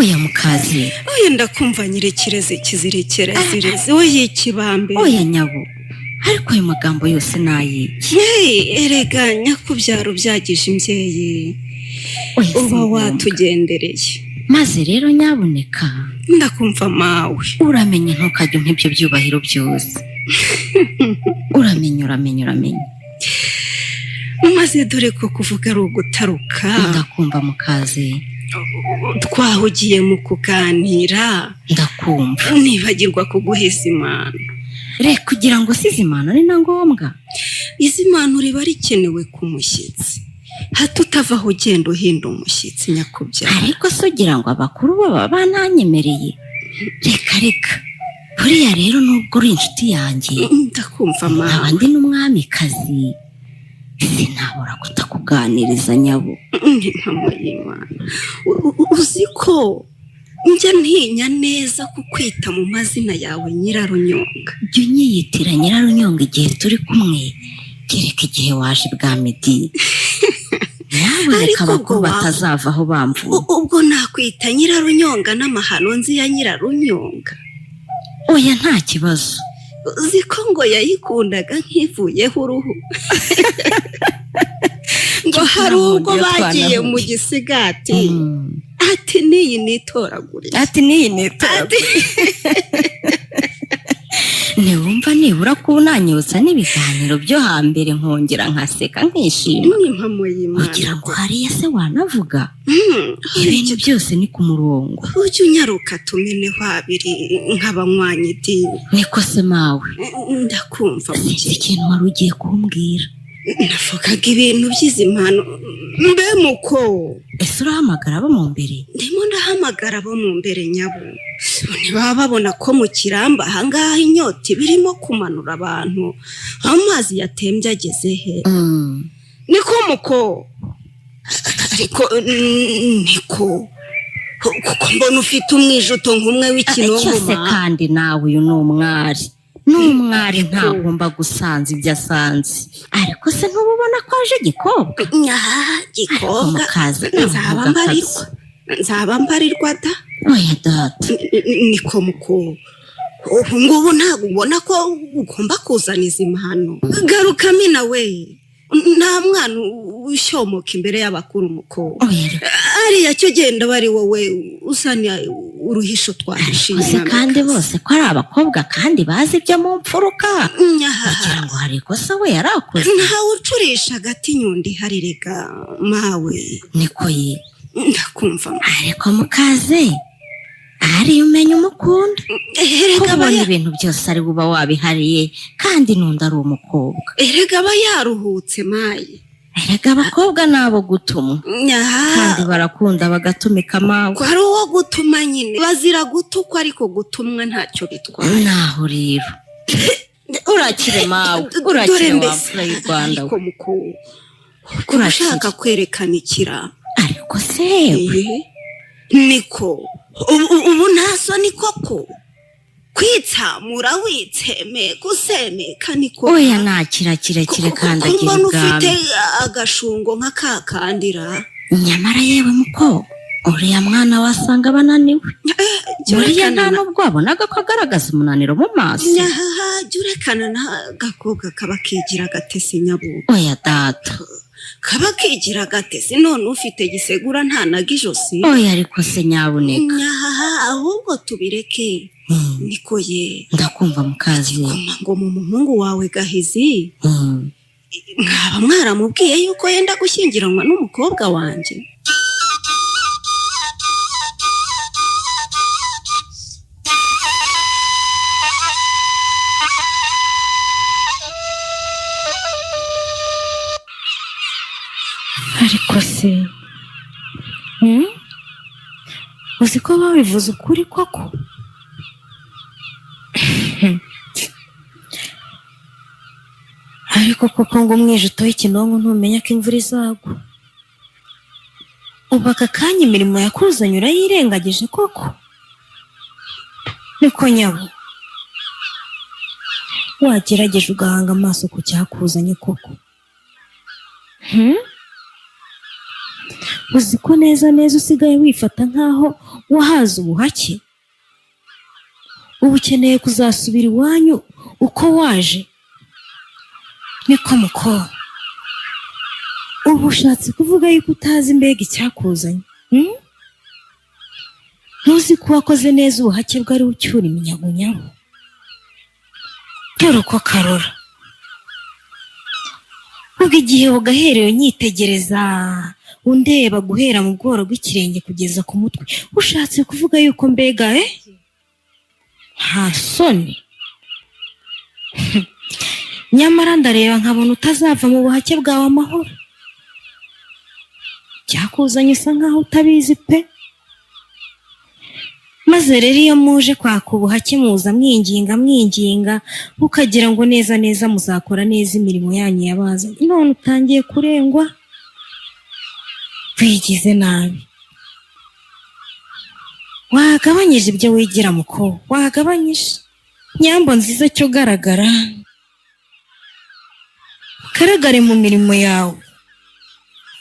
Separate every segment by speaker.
Speaker 1: oya mukazi,
Speaker 2: oya ndakumva nyirekireze kizirekerezireze oya ikibambe,
Speaker 1: oya nyabo, ariko ayo magambo yose nayiki.
Speaker 2: Erega nyakubyaro byagije imbyeyi, uba watugendereye.
Speaker 1: Maze rero nyaboneka
Speaker 2: ndakumva mawe,
Speaker 1: uramenye ntukajye nk'ibyo byubahiro byose. uramenye
Speaker 2: maze dore ko kuvuga ari ugutaruka.
Speaker 1: ndakumva mukazi,
Speaker 2: twahugiye mu kuganira,
Speaker 1: ndakumva
Speaker 2: nibagirwa kuguha izimano.
Speaker 1: reka kugira ngo sizimana ni na ngombwa.
Speaker 2: Izimano riba rikenewe ku mushyitsi, hato utavaho ugenda uhinda umushyitsi nyakubyara.
Speaker 1: ariko se ugira ngo abakuru baba bananyemereye? reka buriya rero nubwo uri inshuti yanjye,
Speaker 2: ndakumva mawe,
Speaker 1: abandi n'umwamikazi, sinabura kutakuganiriza nyabo.
Speaker 2: impamo y'Imana, uzi ko njya ntinya neza kukwita mu mazina yawe Nyirarunyonga.
Speaker 1: jya unyiyitira Nyirarunyonga igihe turi kumwe, kereka igihe waje bwa midi. Nyaboneka abakuru batazavaho bamvuye.
Speaker 2: ubwo nakwita Nyirarunyonga n'amahano nzi ya Nyirarunyonga?
Speaker 1: oya nta kibazo.
Speaker 2: uzi ko ngo yayikundaga nk'ivuyeho uruhu. ngo hari ubwo bagiye mu gisigati, ati niyi nitoragurire.
Speaker 1: ntiwumva nibura ko unanyutsa n'ibiganiro byo hambere nkongera nkaseka nkishima.
Speaker 2: n'impamo y'Imana,
Speaker 1: ugira ngo hariya se wanavuga? ibintu byose ni ku murongo.
Speaker 2: ujye unyaruka tumeneho abiri nk'abanywanyi idini.
Speaker 1: niko se mawe?
Speaker 2: ndakumva
Speaker 1: sinzi ikintu wari ugiye kumbwira.
Speaker 2: navugaga ibintu by'izimano. mbe muko,
Speaker 1: ese urahamagara abo mu mbere?
Speaker 2: ndimo ndahamagara abo mu mbere nyabo. ntibaba babona ko mu kiramba ahangaha inyota ibirimo kumanura abantu, amazi yatembye ageze he? niko muko, ariko niko kuko mbona ufite umwijuto nk'umwe w'ikinonko.
Speaker 1: cyose kandi nawe uyu ni umwari ntagomba gusanza ibyo asanze. ariko se ntububona ko aje gikobwa?
Speaker 2: gikobwa nzaba mbarirwa da.
Speaker 1: oya data,
Speaker 2: niko muko, ubu ngubu ntabwo ubona ko ugomba kuzana izi mpano? garuka mina we, nta mwana ushomoka imbere y'abakuru muko. ariya cyo genda bari wowe usana uruhisho twahishije.
Speaker 1: kandi bose ko ari abakobwa kandi bazi ibyo mu mfuruka, kugira ngo hari ikosa we yarakoze.
Speaker 2: ntawe ucurisha agati nyundi hari rega mawe.
Speaker 1: niko ye,
Speaker 2: ndakumva.
Speaker 1: ariko mukaze ari umenya umukunda,
Speaker 2: erega
Speaker 1: kubona ibintu byose ari buba wabihariye, kandi n'undi ari umukobwa.
Speaker 2: erega aba yaruhutse maye.
Speaker 1: erega abakobwa nabo gutumwa, kandi barakunda bagatumika mawe.
Speaker 2: ko ari uwo gutuma nyine bazira gutukwa, ariko gutumwa ntacyo bitwaye.
Speaker 1: naho rero urakire mawe, urakire wapfura y'u Rwanda.
Speaker 2: ariko muko, urashaka kwerekana ikira?
Speaker 1: ariko sewe
Speaker 2: niko ubu nta soni koko kwitsamura witseme gusemeka? niko
Speaker 1: oya nakira kirekire kandi agira
Speaker 2: ubwami. ufite agashungo nk'akakandira.
Speaker 1: nyamara yewe muko, uriya mwana wasanga bananiwe. buriya nta nubwo wabonaga ko agaragaza umunaniro mu maso.
Speaker 2: jya urekana n'agakobwa kaba kigira agatesi nyabo.
Speaker 1: oya data,
Speaker 2: kaba kigira agatesi, none ufite gisegura ntanaga ijosi.
Speaker 1: oya ariko se nyaboneka,
Speaker 2: ahubwo tubireke. niko ye,
Speaker 1: ndakumva mukazi.
Speaker 2: ngo mu muhungu wawe Gahizi mwaba mwaramubwiye yuko yenda gushyingiranwa n'umukobwa wanjye?
Speaker 1: ariko se uzi ko babivuze ukuri koko? ariko koko ngo umwijuto w'ikinonko ntumenya ko imvura izagwa. ubu aka kanya imirimo yakuzanye urayirengagije koko? niko nyabo, wagerageje ugahanga amaso ku cyakuzanye koko. uzi ko neza neza usigaye wifata nk'aho wahaze ubuhake? Ubu ukeneye kuzasubira iwanyu uko waje? Niko muko, ubu ushatse kuvuga yuko utazi mbega icyakuzanye? Ntuzi ko wakoze neza ubuhake bwari ucyura iminyagunyago? Dore uko karora, ubwo igihe ugaherewe nyitegereza undeba guhera mu bworo bw'ikirenge kugeza ku mutwe, ushatse kuvuga yuko mbega nta soni? Nyamara ndareba nkabona utazava mu buhake bwawe amahoro. Cyakuzanye usa nkaho utabizi pe. Maze rero iyo muje kwaka ubuhake muza mwinginga ukagira ngo neza neza muzakora neza imirimo yanyu yabazanye, none utangiye kurengwa. Wigize nabi. Wagabanyije ibyo wigira muko, wagabanyije. Nyambo nziza cyo garagara, karagare mu mirimo yawe,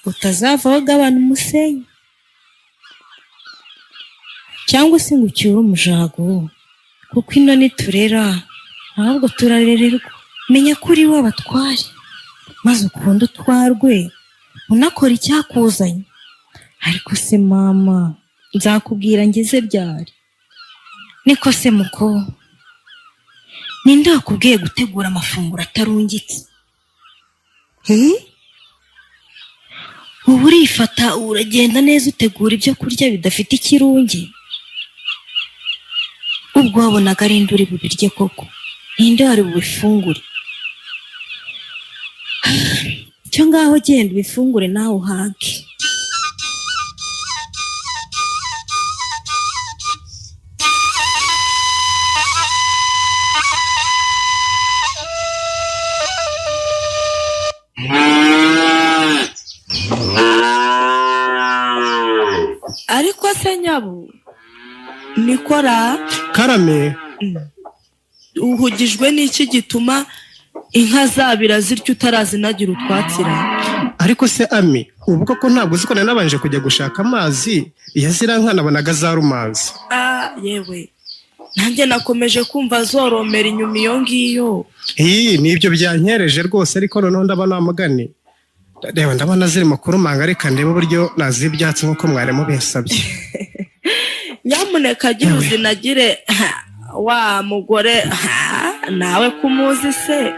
Speaker 1: utazava wagabana umusenyi cyangwa se ngo ucyure umujago, kuko ino niturera ahubwo turarererwa. Menya kuri we abatware, maze ukunda utwarwe unakora icyakuzanye. Ariko se mama, nzakubwira ngeze byari. Niko se muko, ninde wakubwiye gutegura amafunguro atarungitse? Ubu urifata uragenda neza utegura ibyo kurya bidafite ikirungi? Ubwo wabonaga ari nde uri bubirye koko? Ninde wari bubifungure? Cyo ngaho genda ubifungure nawe uhage.
Speaker 2: Ariko se Nyabu, Nikora
Speaker 3: Karame,
Speaker 2: uhugijwe n'iki gituma inka zabira zityo utarazinagira utwatsira?
Speaker 3: ariko se Ami, uvuga ko ntabwo uzi ko nabanje kujya gushaka amazi, yazira nka nabonaga zarumazi.
Speaker 2: Yewe, nanjye nakomeje kumva zoromera inyuma iyo ngiyo.
Speaker 3: Nibyo byankereje rwose, ariko noneho ndabona amagani. Reba ndabona ziri makuru manga, reka ndebe uburyo nazibyatsi nkuko mwarimu binsabye.
Speaker 2: Nyamuneka gira uzinagire wa mugore nawe kumuzi se?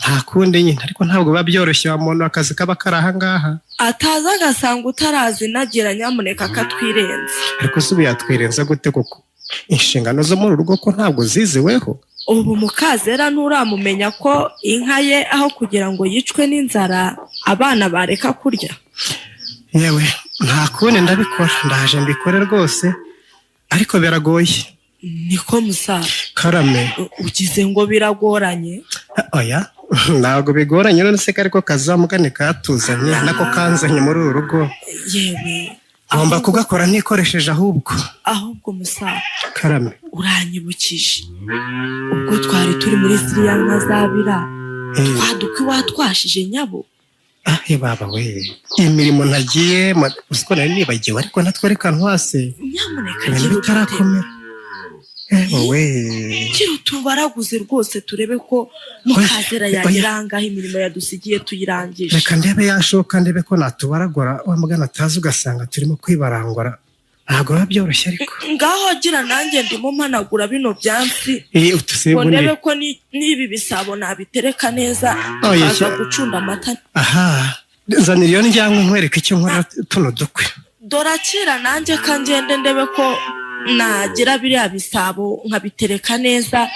Speaker 3: Nta kundi nyine, ariko ntabwo biba byoroshye wa muntu akazi kaba kari aha ngaha.
Speaker 2: Ataza agasanga utarazinagira, nyamuneka akatwirenza.
Speaker 3: Ariko se ubu yatwirenza gute koko? Inshingano zo muri urugo ko ntabwo ziziweho?
Speaker 2: Ubu mukazera nturamumenya ko inka ye aho kugira ngo yicwe n'inzara abana bareka kurya?
Speaker 3: Yewe, nta kundi ndabikora, ndaje mbikore rwose, ariko biragoye.
Speaker 2: Niko musa?
Speaker 3: Karame,
Speaker 2: ugize ngo biragoranye?
Speaker 3: Oya, ntabwo bigoranye, none se kariko kazamugane katuzanye nako kanzanye muri uru rugo.
Speaker 2: Yewe,
Speaker 3: ngomba kugakora nikoresheje ahubwo
Speaker 2: musa.
Speaker 3: Karame,
Speaker 2: uranyibukije ubwo twari turi muri ziriya nka zabira, twaduka iwatwashije Nyabo.
Speaker 3: Baba we, imirimo nagiye uziko nari nibagiwe, ariko natwereka ntwase.
Speaker 2: Nyamuneka
Speaker 3: gira utarakomera.
Speaker 2: Gira utubaraguze rwose turebe ko mukazera yayirangaho imirimo yadusigiye tuyirangije.
Speaker 3: Reka ndebe yashoka, ndebe ko natubaragora, wa mugana atazi ugasanga turimo kwibarangora. Ntabwo biba byoroshye ariko.
Speaker 2: Ngaho gira nanjye ndimo mpanagura bino byansi. Ngo ndebe ko n'ibi bisabo nabitereka neza, aza gucunda amata.
Speaker 3: Zanira iyo njyanywe nkwereka icyo nkora tuno dukwe.
Speaker 2: Dorakira nanjye kangende ndebe ko nagira biriya bisabo nkabitereka neza,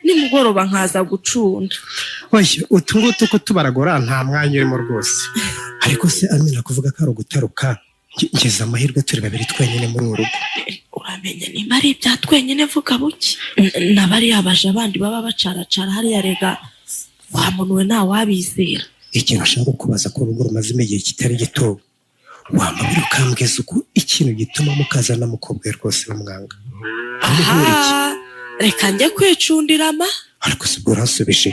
Speaker 2: nimugoroba nkaza gucunda.
Speaker 3: Oye, utungutu ko tubaragora nta mwanya urimo rwose. Ariko se Amina kuvuga ko ari ugutaruka, ngeze amahirwe turi babiri twenyine muri uru rugo.
Speaker 2: Uramenye nimba ari ibya twenyine vuga buki? Nabari yabaje abandi baba bacaracara hariya, rega wa muntu we nta wabizera.
Speaker 3: Ikintu nshaka kubaza ko urugo rumaze igihe kitari gito, wambabira ukambweza uko ikintu gituma mukazana mukobwa rwose bamwanga.
Speaker 2: Reka njye kwicundirama.
Speaker 3: Ariko se urasubije.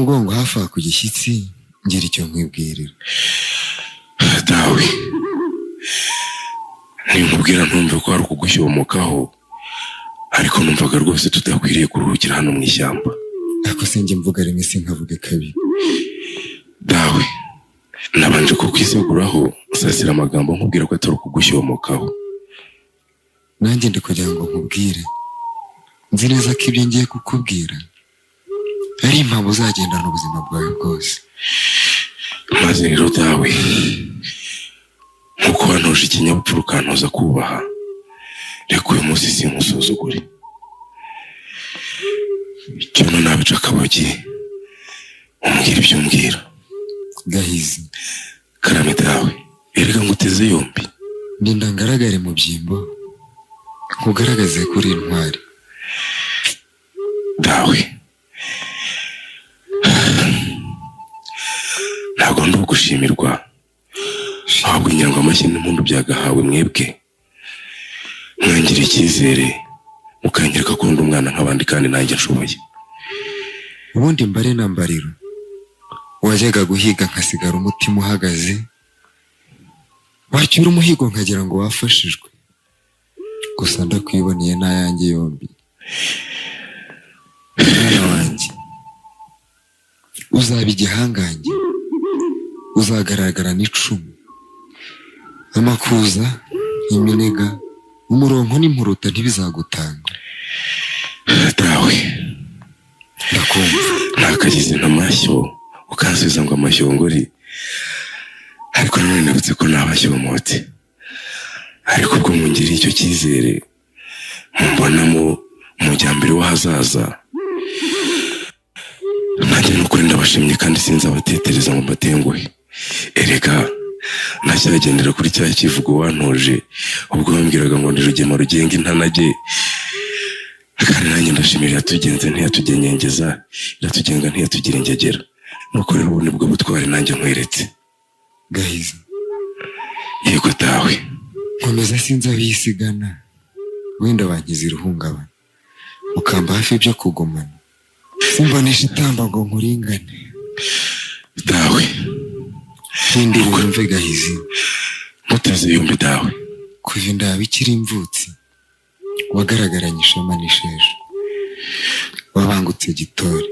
Speaker 4: umugongo hafi ku gishyitsi ngira icyo nkwibwirira.
Speaker 5: Dawe, ninkubwira ntumve ko hari ukugushyumukaho, ariko numvaga rwose tudakwiriye kuruhukira hano mu ishyamba.
Speaker 4: Ako se njye mvuga rimwe sinkavuge kabiri.
Speaker 5: Dawe, nabanje kukwiseguraho nsasira amagambo nkubwira ko atari ukugushyumukaho.
Speaker 4: Nanjye ndi kugira ngo nkubwire, nzi neza ko ibyo ngiye kukubwira ari impamvu uzagendana ubuzima bwawe bwose.
Speaker 5: Maze rero dawe, nkuko wantoje ikinyabupfura ukantoza kubaha, reka uyu munsi sinkusuzugure. Cyono nabica akabogi umbwira ibyo umbwira.
Speaker 4: Gahizi,
Speaker 5: Karame dawe, erega nguteze yombi.
Speaker 4: ndinda ngaragare mu byimbo nkugaragaze kuri intwari.
Speaker 5: Dawe, ntabwo ndi gushimirwa, ahubwo inyango amashyi n'impundu byagahawe mwebwe. Mwangira icyizere mukanyereka ko ndi umwana nk'abandi kandi nanjye nshoboye.
Speaker 4: Ubundi mbare na mbariro wajyaga guhiga nkasigara umutima uhagaze, wacyura umuhigo nkagira ngo wafashijwe, gusa ndakwiboneye n'ayanjye yombi. Mwana wanjye, uzaba igihangange, uzagaragara n'icumu, amakuza, iminega, umuronko n'impuruta ntibizagutanga.
Speaker 5: Dawe,
Speaker 4: ndakumva.
Speaker 5: ntakagize n'amashyo ukansubiza ngo amashyongori, ariko none nabutse ko nabashyomotse. Ariko ubwo mungiriye icyo cyizere, mumbonamo umujyambere w'ahazaza, nanjye n'ukuri ndabashimye kandi sinzabatetereza ngo mbatenguhe. Erega nacyagendera kuri cya kivugo wantoje ubwo wambwiraga ngo ndi rugema rugenga intanage, kandi nanjye ndashimira iratugenze ntiyatugenyengeza, iratugenga ntiyatugira ingegera. Nuko rero ubu nibwo butwari nanjye nkweretse.
Speaker 4: Gahizi,
Speaker 5: Yego dawe,
Speaker 4: nkomeza sinzabisigana, wenda bankiza iruhungabana, ukamba hafi ibyo kugumana, simbonesha itamba ngo nkuringane.
Speaker 5: dawe,
Speaker 4: Hindira wumve Gahizi,
Speaker 5: muteze yombi dawe.
Speaker 4: kuva inda yawe ikiri imvutsi wagaragaranye ishema n'isheja, wabangutse gitore.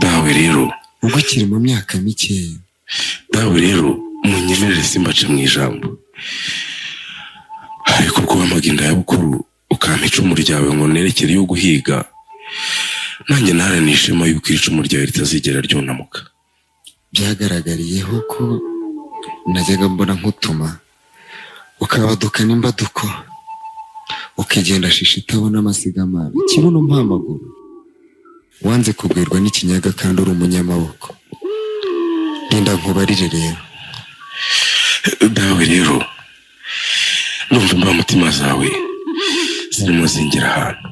Speaker 5: Dawe rero,
Speaker 4: ubwo ukiri mu myaka mikeya,
Speaker 5: dawe rero munyemerere simbace mu ijambo, ariko ubwo wamaga inda ya bukuru ukampa icumu ryawe ngo nerekere yo guhiga, nanjye ntarane ishema yuko iri cumu ryawe ritazigera ryunamuka.
Speaker 4: byagaragariyeho ko najyaga mbona nkutuma ukabadukana imbaduko, ukigenda shisha itabona amasigamana, ikibuno mpamaguru, wanze kugwirwa n'ikinyaga kandi uri umunyamaboko. Ndinda nkubarire rero.
Speaker 5: Dawe rero, numva imbamutima zawe zirimo zingira ahantu,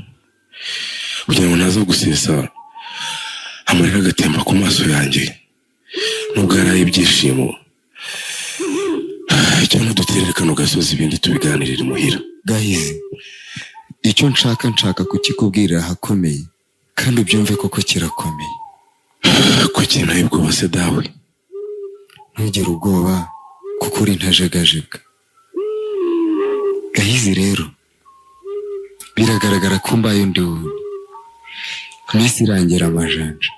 Speaker 5: kugira ngo ntaza gusesa amarira agatemba ku maso yanjye, nubwo yaraye ibyishimo. Icyo duterere kano gasozi ibindi tubiganirira imuhira.
Speaker 4: Gahizi, icyo nshaka kukikubwirira ahakomeye, kandi ubyumve koko kirakomeye.
Speaker 5: Ko kintaye ubwoba se dawe?
Speaker 4: Ntugire ubwoba kuko uri ntajegajega. Gahizi rero, biragaragara ko mbaye undi wundi, iminsi irangira amajanja,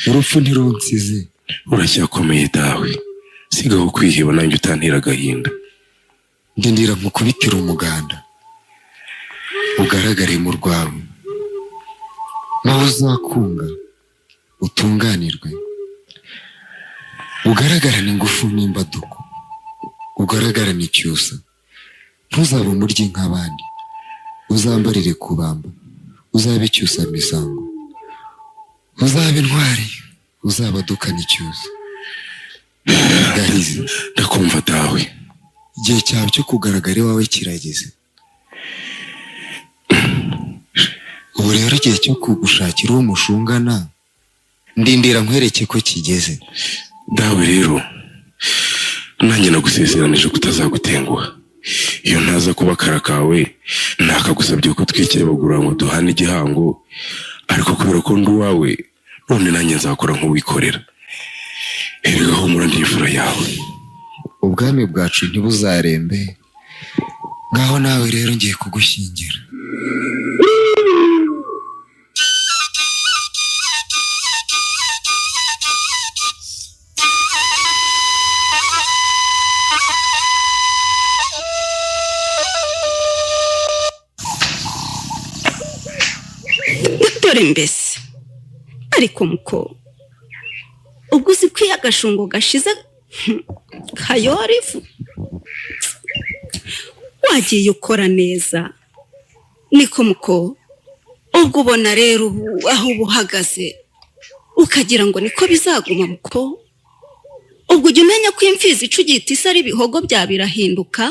Speaker 4: urupfu ntirunsize.
Speaker 5: Uracyakomeye dawe, sigaho kwiheba nanjye utantera agahinda.
Speaker 4: Ndindira nkukubitira umuganda, ugaragare mu rwawe, nawe uzakunga utunganirwe, ugaragarane ingufu n'imbaduko, ugaragarane icyusa, ntuzabe umuryi nk'abandi, uzambarire kubamba, uzabe icyusa misango, uzabe intwari, uzabadukana icyusa. Gahizi,
Speaker 5: ndakumva dawe.
Speaker 4: igihe cyawe cyo kugaragara iwawe kirageze. Ubu rero igihe cyo kugushakira uwo mushungana, ndindira nkwereke ko kigeze.
Speaker 5: Dawe rero, nanjye nagusezeranije kutazagutenguha. Iyo ntaza kuba akara kawe, nakagusabye ko twikebagura ngo duhane igihango, ariko kubera ko ndi uwawe none nanjye nzakora nk'uwikorera. Erega humura ndi imfura yawe.
Speaker 4: ubwami bwacu ntibuzarembe, ngaho nawe rero ngiye kugushyingira.
Speaker 2: dore mbese ariko muko ubwo uzi ko iyo agashungo gashize kayora ivu, wagiye ukora neza niko muko. ubwo ubona rero aho uba uhagaze ukagira ngo niko bizaguma muko. ubwo ujya umenya ko imfizi icugita isa ari ibihogo bya birahinduka,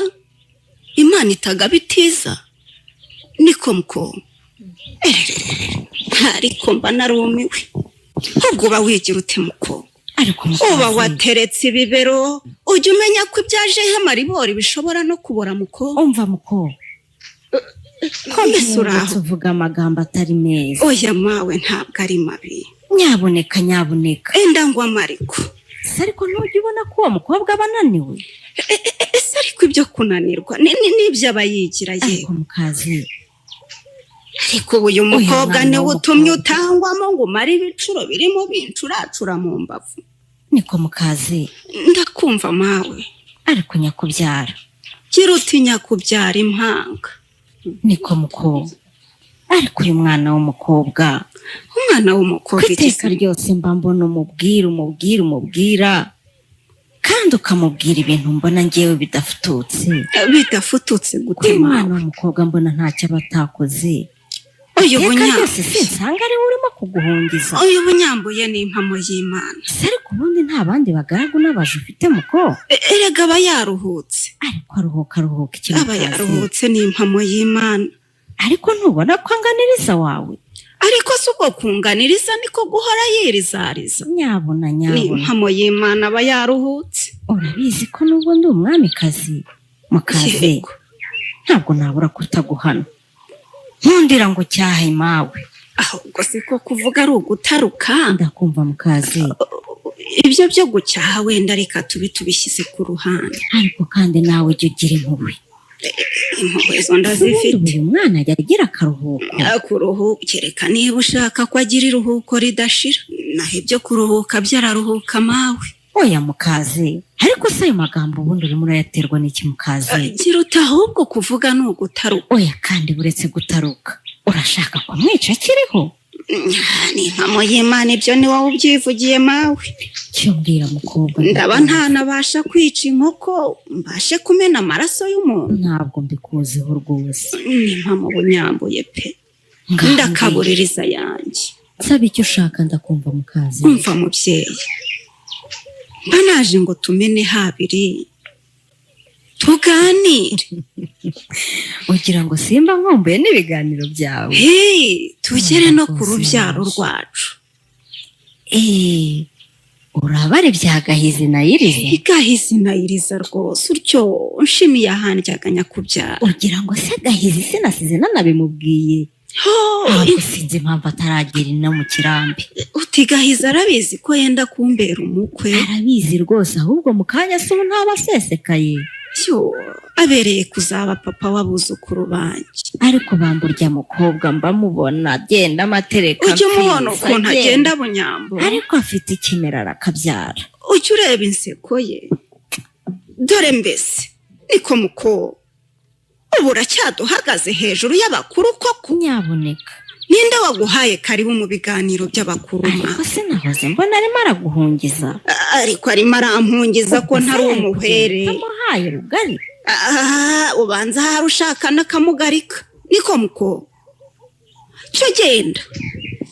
Speaker 2: Imana itaga bitiza niko muko. ariko mba narumiwe. ubwo uba wigira ute muko?
Speaker 1: ariko
Speaker 2: uba wateretse ibibero, ujya umenya ko ibyajeho amaribori bishobora no kubora muko.
Speaker 1: umva muko,
Speaker 2: komeza uraho
Speaker 1: tuvuga amagambo atari meza.
Speaker 2: oya mawe ntabwo ari mabi,
Speaker 1: nyabuneka
Speaker 2: enda ngo amariko.
Speaker 1: ese ariko ntujya ubona ko uwo mukobwa aba ananiwe?
Speaker 2: ese ariko ibyo kunanirwa n'ibyo aba yigira yewe.
Speaker 1: ariko mukazi,
Speaker 2: ariko uyu mukobwa niwe utumye utangwamo ngo umare ibicuro birimo bincuracura mu mbavu.
Speaker 1: niko mukazi,
Speaker 2: ndakumva mawe.
Speaker 1: ariko nyakubyara,
Speaker 2: gira uti nyakubyara impanga.
Speaker 1: niko muko, ariko uyu mwana w'umukobwa,
Speaker 2: umwana w'umukobwa
Speaker 1: iteka ryose mba mbona umubwira kandi ukamubwira ibintu mbona ngewe
Speaker 2: bidafututse gute
Speaker 1: mawe? umwana w'umukobwa mbona ntacyo aba atakoze.
Speaker 2: uyu
Speaker 1: bunyambuye sinsanga ari we urimo kuguhungiza.
Speaker 2: uyu bunyambuye ni impamo y'Imana.
Speaker 1: ese ariko ubundi nta bandi bagaragu n'abaje ufite muko?
Speaker 2: erega aba yaruhutse.
Speaker 1: ariko aruhuka ikintu
Speaker 2: aba yaruhutse ni impamo y'Imana.
Speaker 1: ariko ntubona ko anganiriza wawe?
Speaker 2: ariko si uko kunganiriza niko guhora yirizariza.
Speaker 1: nyabuna
Speaker 2: ni impamo y'Imana aba yaruhutse.
Speaker 1: urabizi ko nubwo ndi umwamikazi mukazi, ntabwo nabura kutaguhana. nkundira ngo cyahe mawe.
Speaker 2: ahubwo si ko kuvuga ari ugutaruka.
Speaker 1: ndakumva mukazi.
Speaker 2: ibyo byo gucyaha wenda reka tubishyize ku ruhande.
Speaker 1: ariko kandi nawe jya ugira impuhwe.
Speaker 2: impuhwe zo ndazifite.
Speaker 1: uyu mwana ajya agira akaruhuko.
Speaker 2: kuruhuka reka niba ushaka ko agira iruhuko ridashira, naho ibyo kuruhuka byararuhuka mawe.
Speaker 1: oya mukazi, ariko se ayo magambo ubundi urimo urayaterwa n'iki mukazi?
Speaker 2: gira uti ahubwo kuvuga ni ugutaruka.
Speaker 1: oya kandi buretse gutaruka, urashaka kumwica akiriho?
Speaker 2: ni impamo y'Imana, ibyo ni wowe ubyivugiye mawe.
Speaker 1: cyumbwira mukobwa,
Speaker 2: ndaba ntanabasha kwica inkoko mbashe kumena amaraso y'umuntu.
Speaker 1: ntabwo mbikuziho rwose.
Speaker 2: ni impamo bunyambuye pe. ndakabuririza yanjye.
Speaker 1: nsaba icyo ushaka ndakumva mukazi.
Speaker 2: umva mubyeyi, mba naje ngo tumene habiri tuganire.
Speaker 1: ugira ngo simba nkumbuye n'ibiganiro byawe?
Speaker 2: tugere no ku rubyaro rwacu.
Speaker 1: urabare bya gahizi na iriza?
Speaker 2: gahizi na iriza rwose utyo nshimiye ahandyaga nyakubyara.
Speaker 1: ugira ngo se gahizi sinasize nanabimubwiye? ntabwo sinzi impamvu ataragira ino mu kirambi.
Speaker 2: uti gahizi arabizi ko yenda kumbera umukwe?
Speaker 1: arabizi rwose, ahubwo mu kanya se ubu ntaba asesekaye.
Speaker 2: abereye kuzaba papa w'abuzukuru banjye.
Speaker 1: ariko bamburya mukobwa mba mubona agenda amatereka.
Speaker 2: ujya umubona ukuntu agenda bunyambo?
Speaker 1: ariko afite ikimera arakabyara.
Speaker 2: ujya ureba inseko ye? dore mbese niko muko, ubu uracyaduhagaze hejuru y'abakuru koko?
Speaker 1: nyabuneka,
Speaker 2: ninde waguhaye karibu mu biganiro by'abakuru?
Speaker 1: ariko sinahoze mbona arimo araguhungiza.
Speaker 2: ariko arimo arampungiza ko ntari umuhwere.
Speaker 1: amuhaye rugari.
Speaker 2: ubanza hari ushaka n'akamugarika. niko muko, cyo genda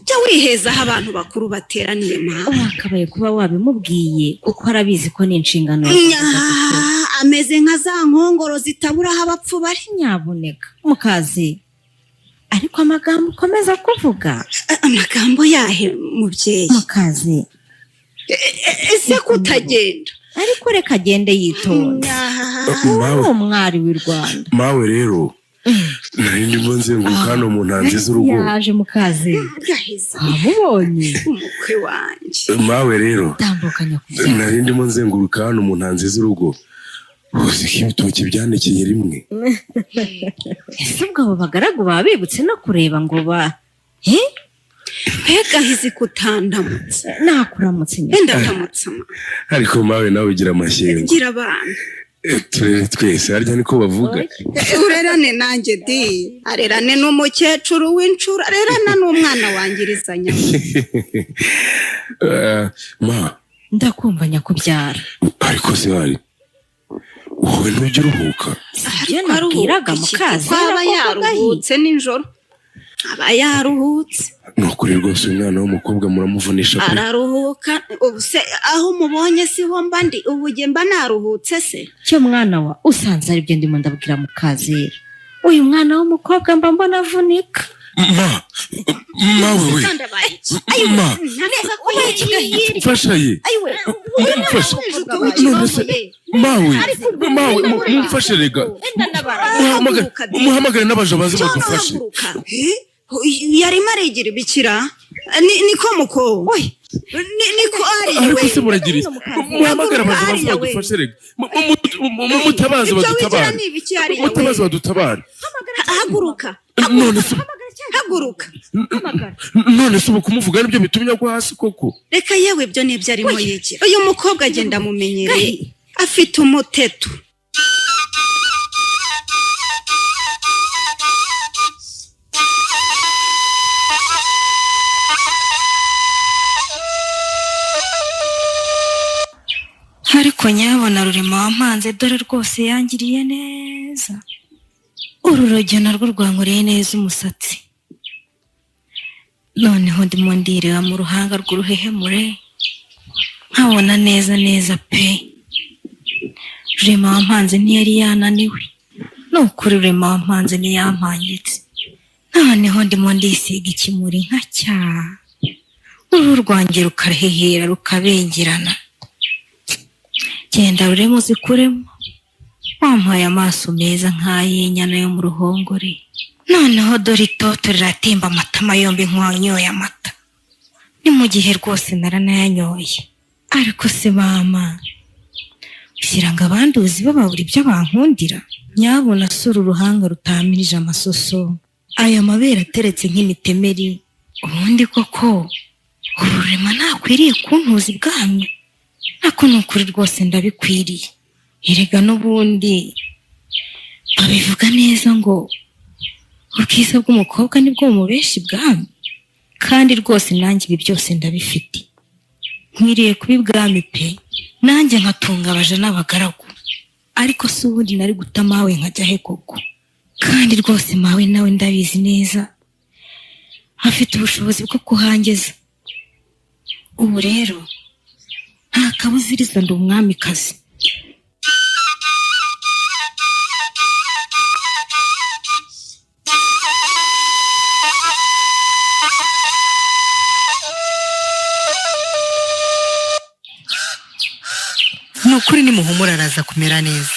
Speaker 2: jya wiheza aho abantu bakuru bateraniye mawe.
Speaker 1: wakabaye kuba wabimubwiye kuko arabizi ko ni inshingano.
Speaker 2: ameze nka za nkongoro zitabura aho abapfu bari.
Speaker 1: nyabuneka mukazi, ariko amagambo ukomeza kuvuga.
Speaker 2: amagambo yahe mubyeyi?
Speaker 1: mukazi,
Speaker 2: ese kutagenda?
Speaker 1: ariko reka agende yitonze.
Speaker 5: mawe
Speaker 1: umwari w'i Rwanda.
Speaker 5: mawe rero nari ndimo nzenguruka hano mu ntanzi z'urugo.
Speaker 1: yaje mukaze
Speaker 2: Gahizi
Speaker 1: amubonye
Speaker 2: umukwe wanjye.
Speaker 5: Mawe rero
Speaker 1: tambukanya kubyara
Speaker 5: nari ndimo nzenguruka hano mu ntanzi z'urugo. Uzi ko ibitoki byanekeye rimwe.
Speaker 1: ese ubwo abo bagaragu baba bibutse no kureba ngo
Speaker 2: Gahizi kutandamutse.
Speaker 1: nakuramutse nyine
Speaker 2: Ndamutse ma.
Speaker 5: Ariko mawe nawe ugira amashyengo.
Speaker 2: Gira abana.
Speaker 5: Turere twese harya niko bavuga.
Speaker 2: Urerane nanjye di. Arerane n'umukecuru w'incura. Arerana n'umwana wangirizanya.
Speaker 5: Ma,
Speaker 1: ndakumva nyakubyara
Speaker 5: ariko se hari wowe ntujya uruhuka.
Speaker 1: ibyo nabwiraga mukaze
Speaker 2: aba yaruhutse nijoro. Aba yaruhutse.
Speaker 5: Ni ukuri rwose umwana w'umukobwa muramuvunisha pe.
Speaker 2: Araruhuka. Ubu se aho mubonye siho mba ndi. Ubu jye mba naruhutse se.
Speaker 1: cyo mwana wa usanze aribyo ndimo ndabwira mukazera uyu mwana w'umukobwa mba mbona avunika
Speaker 5: Mawe we. Ma, mfasha ye. Mfasha. None se mawe mumfashe rega. Muhamagare n'abaje baze badufashe.
Speaker 2: Yarimo arigira ibikira. Niko muko. Niko ari we.
Speaker 5: Ariko se muragira iki? Muhamagare abaje baze badufashe rega. Mutabaze badutabare. Mutabaze badutabare.
Speaker 2: Haguruka.
Speaker 5: None se
Speaker 2: Haguruka.
Speaker 5: none se ubu kumuvuga nibyo bitumye agwa hasi koko.
Speaker 2: Reka yewe ibyo nibyo arimo yigira. Uyu mukobwa agenda mumenyereye. Afite umuteto.
Speaker 1: ariko nyabona rurema wampanze dore rwose yangiriye neza uru rugero narwo rwankoreye neza umusatsi noneho ndimo ndireba mu ruhanga rw'uruhehemure nkabona neza pe rurema wampanze ntiyari yananiwe nukuri rurema wampanze ntiyampangitse noneho ndimo ndisiga ikimuri nka cya uruhu rwanjye rukarehehera rukabengerana genda rurema uzikuremo wampaye amaso meza nk'ay'inyana yo mu ruhongore noneho dore itoto riratemba amatama yombi nk'uwanyoye amata ni mu gihe rwose naranayanyoye ariko se mama ushyira ngo abanduzi bababura ibyo bankundira nyabona sura uruhanga rutamirije amasoso aya mabere ateretse nk'imitemeri ubundi koko uru rurema ntakwiriye kuntuza ibwami ariko ni ukuri rwose ndabikwiriye erega n'ubundi babivuga neza ngo ubwiza bw'umukobwa nibwo bumubesha ibwami kandi rwose nanjye ibi byose ndabifite nkwiriye kuba ibwami pe nanjye nkatunga abaja n'abagaragu ariko si ubundi nari guta mawe nkajya he koko kandi rwose mawe nawe ndabizi neza afite ubushobozi bwo kuhangeza ubu rero nta kabuziriza ndi umwamikazi
Speaker 6: ni ukuri nimuhumura araza kumera neza.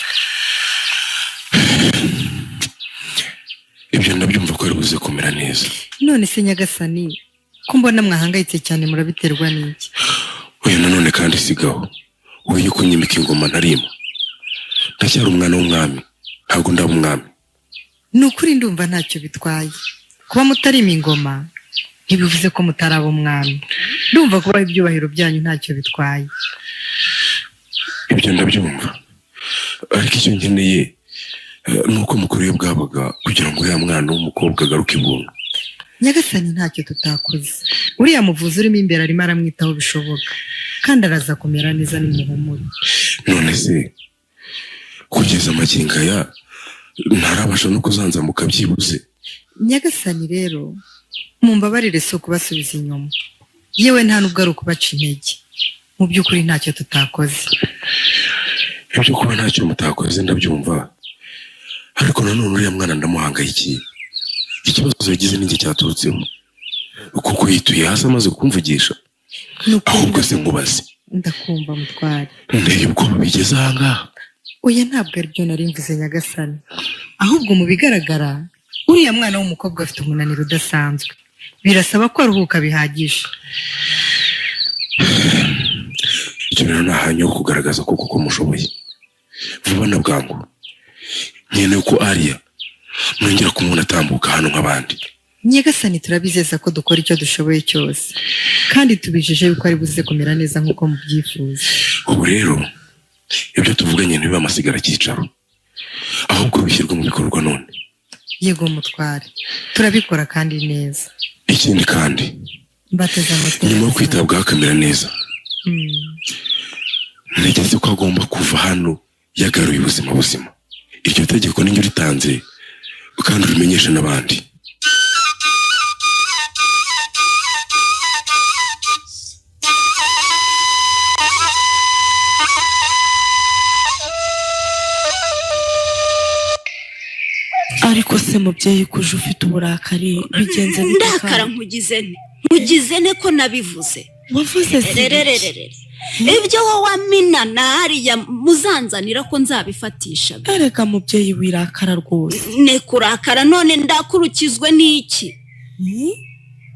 Speaker 5: Ibyo ndabyumva ko ari buze kumera neza.
Speaker 6: None se nyagasani ko mbona mwahangayitse cyane murabiterwa n'iki?
Speaker 5: Oya nanone kandi sigaho. Wowe yuko nyimika ingoma ntarimo. Ndacyari umwana w'umwami. Ntabwo ndaba umwami.
Speaker 6: Ni ukuri ndumva ntacyo bitwaye. Kuba mutarima ingoma ntibivuze ko mutaraba umwami. Ndumva kubaho ibyubahiro byanyu ntacyo bitwaye.
Speaker 5: Ibyo ndabyumva. Ariko icyo nkeneye nuko mukuru yo bwabaga kugira ngo ya mwana w'umukobwa agaruke ibuntu.
Speaker 6: Nyagasani ntacyo tutakoze. Uriya muvuzi urimo imbere arimo aramwitaho bishoboka kandi araza kumera neza nimuhumure.
Speaker 5: None se kugeza amagingo aya ntarabasha no kuzanzamuka byibuze.
Speaker 6: Nyagasani rero mumbabarire so kubasubiza inyuma. Yewe nta nubwo ari ukubaca intege. Mu by'ukuri ntacyo tutakoze.
Speaker 5: Ibyo kuba ntacyo mutakoze ndabyumva. Ariko nanone uriya mwana ndamuhangayikiye. Ikibazo yagize n'iki cyaturutseho kuko yituye hasi amaze kumvugisha. Ahubwo se mubaze.
Speaker 6: Ndakumva mutware.
Speaker 5: Ndeye ubwoba bigeze ahangaha.
Speaker 6: oya ntabwo ari byo nari mvuze nyagasani, ahubwo mu bigaragara uriya mwana w'umukobwa afite umunaniro udasanzwe, birasaba ko aruhuka bihagije.
Speaker 5: icyo rero ni ahanyu ho kugaragaza ko kuko mushoboye vuba na bwangu. nkeneye ko Ariya nongera kumubona atambuka hano nk'abandi.
Speaker 6: Nyagasani turabizeza ko dukora icyo dushoboye cyose, kandi tubijeje yuko ari buze kumera neza nk'uko mubyifuza.
Speaker 5: ubu rero ibyo tuvuganye ntibibe amasigara cyicaro, ahubwo bishyirwe mu bikorwa none.
Speaker 6: Yego mutware, turabikora kandi neza.
Speaker 5: ikindi kandi
Speaker 6: Mbateze amatwi
Speaker 5: nyuma yo
Speaker 6: Nyagasani.
Speaker 5: kwitabwaho akamera neza, ntegetse ko agomba kuva hano yagaruye ubuzima buzima. iryo tegeko ninjye uritanze kandi urimenyesha n'abandi.
Speaker 7: ariko se mubyeyi kuje ufite uburakari bigenze bite?
Speaker 2: ndakara nkugize ne ko nabivuze.
Speaker 7: wavuze
Speaker 2: rerererere ibyo wowe Amina na Ariya muzanzanira ko nzabifatisha.
Speaker 7: erega mubyeyi wirakara rwose.
Speaker 2: ne kurakara none ndakurukizwe n'iki?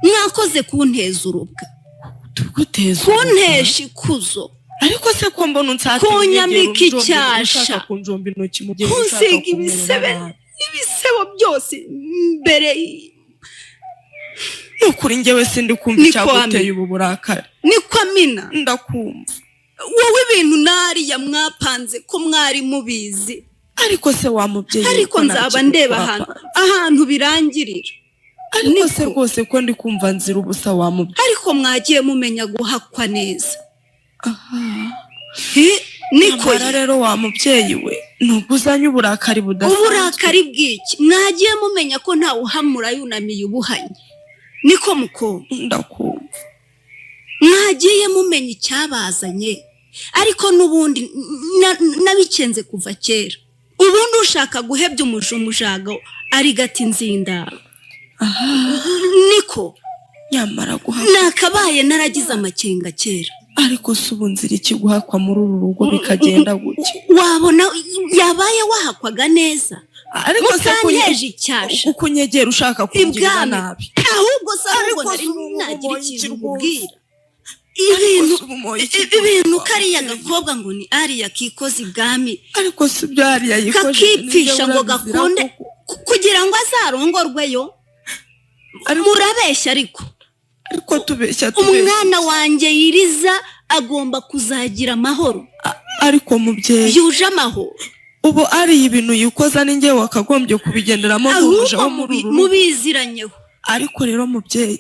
Speaker 2: mwakoze kunteza urubwa,
Speaker 7: tuguteza
Speaker 2: kuntesha ikuzo,
Speaker 7: ariko se ko mbona unsatse
Speaker 2: kunyambika icyasha,
Speaker 7: kunjomba intoki mubyeyi,
Speaker 2: kunsiga ibisebo byose mbere.
Speaker 7: nukuri njyewe sindi kumva icyaguteye ubu burakari.
Speaker 2: niko Amina,
Speaker 7: ndakumva.
Speaker 2: wowe ibintu n'Ariya mwapanze ko mwari mubizi,
Speaker 7: ariko se wa mubyeyi,
Speaker 2: ariko nzaba ndeba ahantu birangirira.
Speaker 7: ariko se rwose ko ndi kumva nzira ubusa wa mubyeyi.
Speaker 2: ariko mwagiye mumenya guhakwa neza. niko
Speaker 7: rero wa mubyeyi we, nubwo uzanye uburakari budasanzwe.
Speaker 2: uburakari bw'iki? mwagiye mumenya ko ntawe uhamura yunamiye ubuhanye. niko mukobwa,
Speaker 7: ndakumva.
Speaker 2: mwagiye mumenya icyabazanye, ariko n'ubundi nabikenze kuva kera. ubundi ushaka guhebya umujago arigata inzindaro. niko
Speaker 7: nyamara guhakwa
Speaker 2: nakabaye naragize amakenga kera.
Speaker 7: ariko se ubu nzira iki guhakwa muri uru rugo bikagenda gutya?
Speaker 2: wabona yabaye wahakwaga neza,
Speaker 7: ariko se
Speaker 2: mutanyeje icyasha
Speaker 7: kunyegera ushaka kungirira nabi.
Speaker 2: ahubwo se ahubwo nari nagira ikintu kubwira. ibintu kariya gakobwa ngo ni Ariya kikoze ibwami,
Speaker 7: ariko si byo Ariya yikoze,
Speaker 2: kakipfisha ngo gakunde kugira ngo azarongorweyo. murabeshya ariko
Speaker 7: tubeshya.
Speaker 2: umwana wanjye Yiriza agomba kuzagira amahoro,
Speaker 7: ariko mubyeyi
Speaker 2: yuje amahoro.
Speaker 7: ubu Ariya ibintu yikoza ni njyewe wakagombye kubigenderamo nk'umuje wo muri uru rugo.
Speaker 2: mubiziranyeho.
Speaker 7: ariko rero mubyeyi,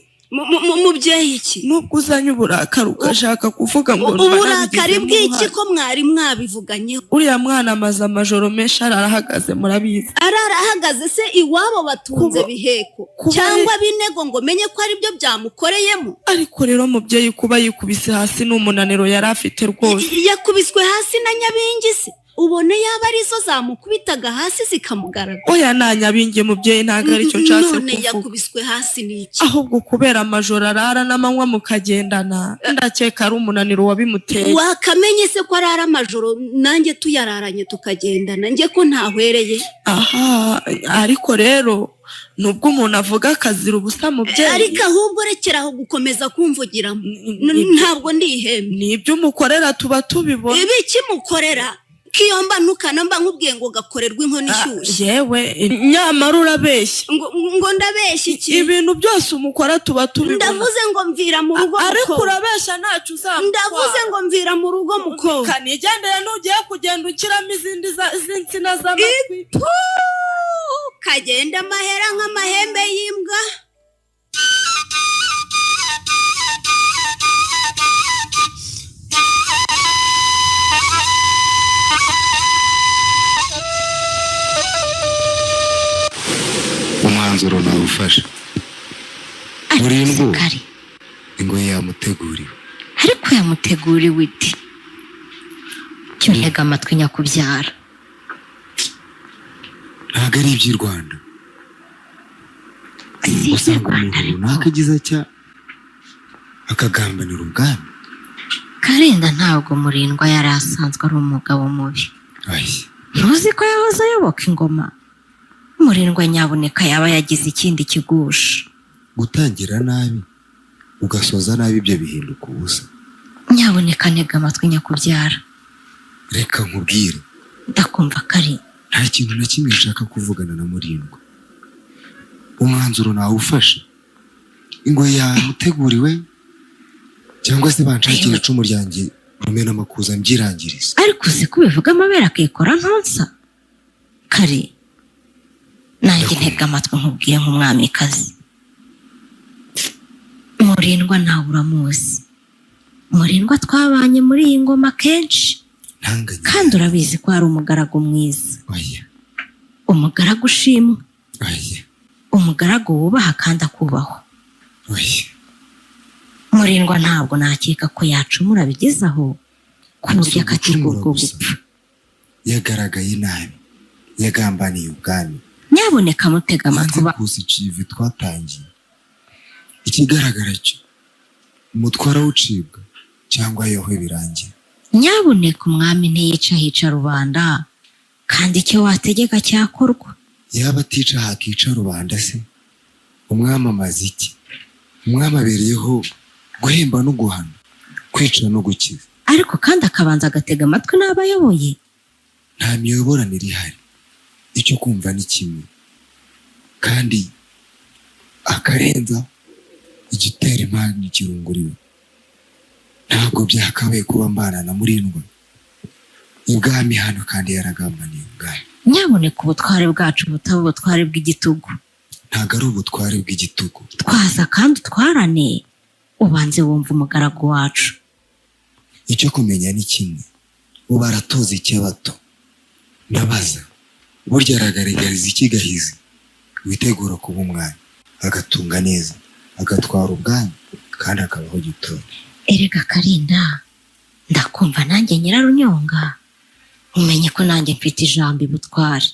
Speaker 2: mubyeyi iki?
Speaker 7: nubwo uzanye uburakari ugashaka kuvuga ngo
Speaker 2: uburakari bw'iki ko mwari mwabivuganyeho?
Speaker 7: uriya mwana amaze amajoro menshi arahagaze, murabizi.
Speaker 2: arahagaze se iwabo batunze biheko cyangwa binego ngo menye ko ari byo byamukoreyemo?
Speaker 7: ariko rero mubyeyi, kuba yikubise hasi n'umunaniro yari afite rwose.
Speaker 2: yakubiswe hasi na nyabingi se? ubone yaba arizo zamukubitaga hasi zikamugaragara?
Speaker 7: oya nta nyabingi mubyeyi, ntabwo aricyo nshatse kuvuga.
Speaker 2: none yakubiswe hasi n'iki?
Speaker 7: ahubwo kubera amajoro arara n'amanywa mukagendana, ndakeka ari umunaniro wabimuteye.
Speaker 2: wakamenye se ko arara amajoro nanjye tuyararanye tukagendana, njye ko ntahwereye?
Speaker 7: aha, ariko rero nubwo umuntu avuga akazira ubusa mubyeyi,
Speaker 2: ariko ahubwo rekeraho gukomeza kumvugiramo. ntabwo ndihembe.
Speaker 7: nibyo umukorera tuba tubibona.
Speaker 2: ibiki mukorera? kiyomba ntukana mba nkubwiye ngo gakorerwa inkono ishyushye.
Speaker 7: yewe nyamara urabeshya.
Speaker 2: ngo ndabeshya iki?
Speaker 7: ibintu byose umukora tuba tubibona.
Speaker 2: ndavuze ngo mvira mu rugo muko.
Speaker 7: ariko urabeshya ntacyo uzamutwara.
Speaker 2: ndavuze ngo mvira mu rugo muko.
Speaker 7: kanigendere n'ugiye kugenda ukiramo izindi z'insina z'amatwi.
Speaker 2: kagenda amahera nk'amahembe y'imbwa.
Speaker 4: umwanzuro nawufashe burindwi ngo yamuteguriwe.
Speaker 1: ariko yamuteguriwe iti cyo ntega amatwi nyakubyara.
Speaker 4: ntabwo ari iby'i Rwanda. usanga umuntu runaka agize atya akagambanira ubwami.
Speaker 1: Karinda ntabwo Murindwa yari asanzwe ari umugabo mubi. ntuzi ko yahoze ayoboka ingoma? Murindwa nyabuneka yaba yagize ikindi kigusha.
Speaker 4: gutangira nabi ugasoza nabi, ibyo bihinduka ubusa.
Speaker 1: Nyabuneka ntega amatwi nyakubyara.
Speaker 4: Reka nkubwire,
Speaker 1: Ndakumva Kari.
Speaker 4: nta kintu na kimwe nshaka kuvugana na Murindwa. Umwanzuro nawufashe, ingoyi yamuteguriwe, cyangwa se banshakira icumu ryanjye rumena amakuza mbyirangiriza.
Speaker 1: Ariko uzi ko ubivuga amabere akikora ntonsa? Kari, nanjye ntega amatwi nkubwiye nk'umwamikazi. Murindwa nawe uramuzi. Murindwa twabanye muri iyi ngoma kenshi,
Speaker 4: Ntanganye.
Speaker 1: kandi urabizi ko hari umugaragu mwiza,
Speaker 4: Oya,
Speaker 1: umugaragu ushimwa,
Speaker 4: oya,
Speaker 1: umugaragu wubaha kandi akubahwa.
Speaker 4: oya.
Speaker 1: Murindwa ntabwo nakeka ko yacumura bigezaho ku buryo akatirwa ubwo gupfa.
Speaker 4: Yagaragaye nabi, yagambaniye ubwami.
Speaker 1: Nyabuneka mutega amatwi
Speaker 4: Maze kuza icivi twatangiye. Ikigaragara cyo umutwara w'ucibwa cyangwa yohe birangira.
Speaker 1: Nyabuneka umwami ntiyica hica rubanda, kandi icyo wategeka cyakorwa.
Speaker 4: Yaba atica hakica rubanda se, umwami amaze iki? Umwami abereyeho guhemba no guhana, kwica no gukiza.
Speaker 1: Ariko kandi akabanza agatega amatwi n'abayoboye.
Speaker 4: Nta miyoboranire ihari, icyo kumva ni kimwe, kandi akarenza igitera impano ikirunguriwe. Ntabwo byakabaye kuba mbana na Murindwa ibwami hano, kandi yaragambaniye ubwami.
Speaker 1: Nyabuneka ubutware bwacu butaba ubutware bw'igitugu.
Speaker 4: Ntabwo ari ubutware bw'igitugu.
Speaker 1: Twaza kandi utwarane, ubanze wumva umugaragu wacu.
Speaker 4: Icyo kumenya ni kimwe, ubu aratoza icy'abato. Ndabaza, burya aragaragariza ikigahizi, witegura kuba umwami, agatunga neza, agatwara ubwami, kandi akabaho gitoya.
Speaker 1: Erega Karinda, ndakumva nanjye Nyirarunyonga, umenye ko nanjye mfite ijambo ibutware.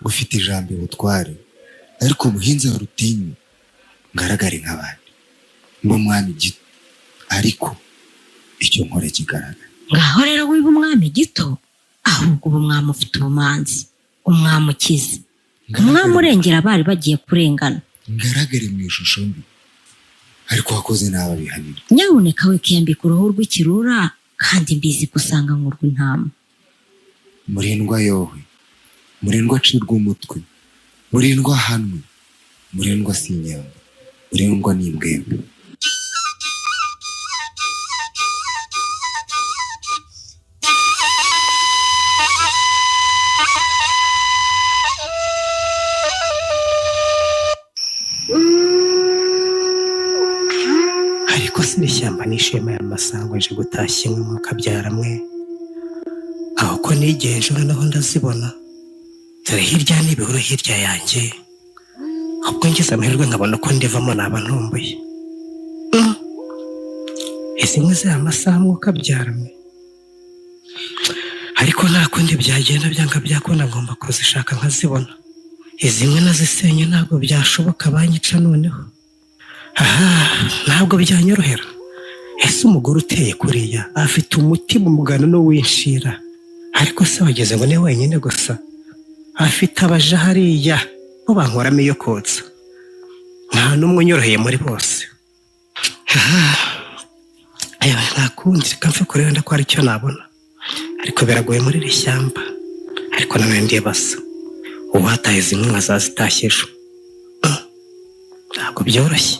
Speaker 4: Ufite ijambo ubutware, ariko umuhinzi wa rutinyu ngaragare nk'abandi, mba umwami gito, ariko icyo nkora kigaragara.
Speaker 1: Ngaho rero wiba umwami gito, ahubwo uba umwami ufite ubumanzi, umwami ukize, umwami urengera abari bagiye kurengana.
Speaker 4: Ngaragare mu ishusho mbi, ariko wakoze nabi abihanira.
Speaker 1: Nyabuneka wikembika uruhu rw'ikirura, kandi mbizi gusanga nk'urw'intama.
Speaker 4: Murindwa yohe, Murindwa acirwa umutwe, Murindwa ahanwe, Murindwa si inyambo, Murindwa ni imbwebwe.
Speaker 3: ariko si ishyamba n'ishema y'amasango nje gutashya imwe mu kabyara mwe, aho ko n'igihe ejo naho ndazibona, dore hirya n'ibihuru hirya yanjye, ahubwo ngize amahirwe nkabona ko ndivamo naba ntumbuye. Izi nkwe z'aya masaha mwuka byara mwe, ariko nta kundi byagenda byanga byakunda ngomba kuzishaka nkazibona. Izi nkwe nazisenye ntabwo byashoboka, banyica noneho. Aha, ntabwo byanyorohera. Ese umugore uteye kuriya afite umutima umugano n'uwinshira, ariko se wageze ngo ni wenyine gusa? Afite abaja hariya bo bankoramo iyo kotsa, nta n'umwe unyoroheye muri bose. Nta kundi, reka mfe kureba ndako hari icyo nabona, ariko biragoye muri iri shyamba. Ariko nawe ndibasa, ubu hataye zimwe nkazazitashye ejo, ntabwo byoroshye.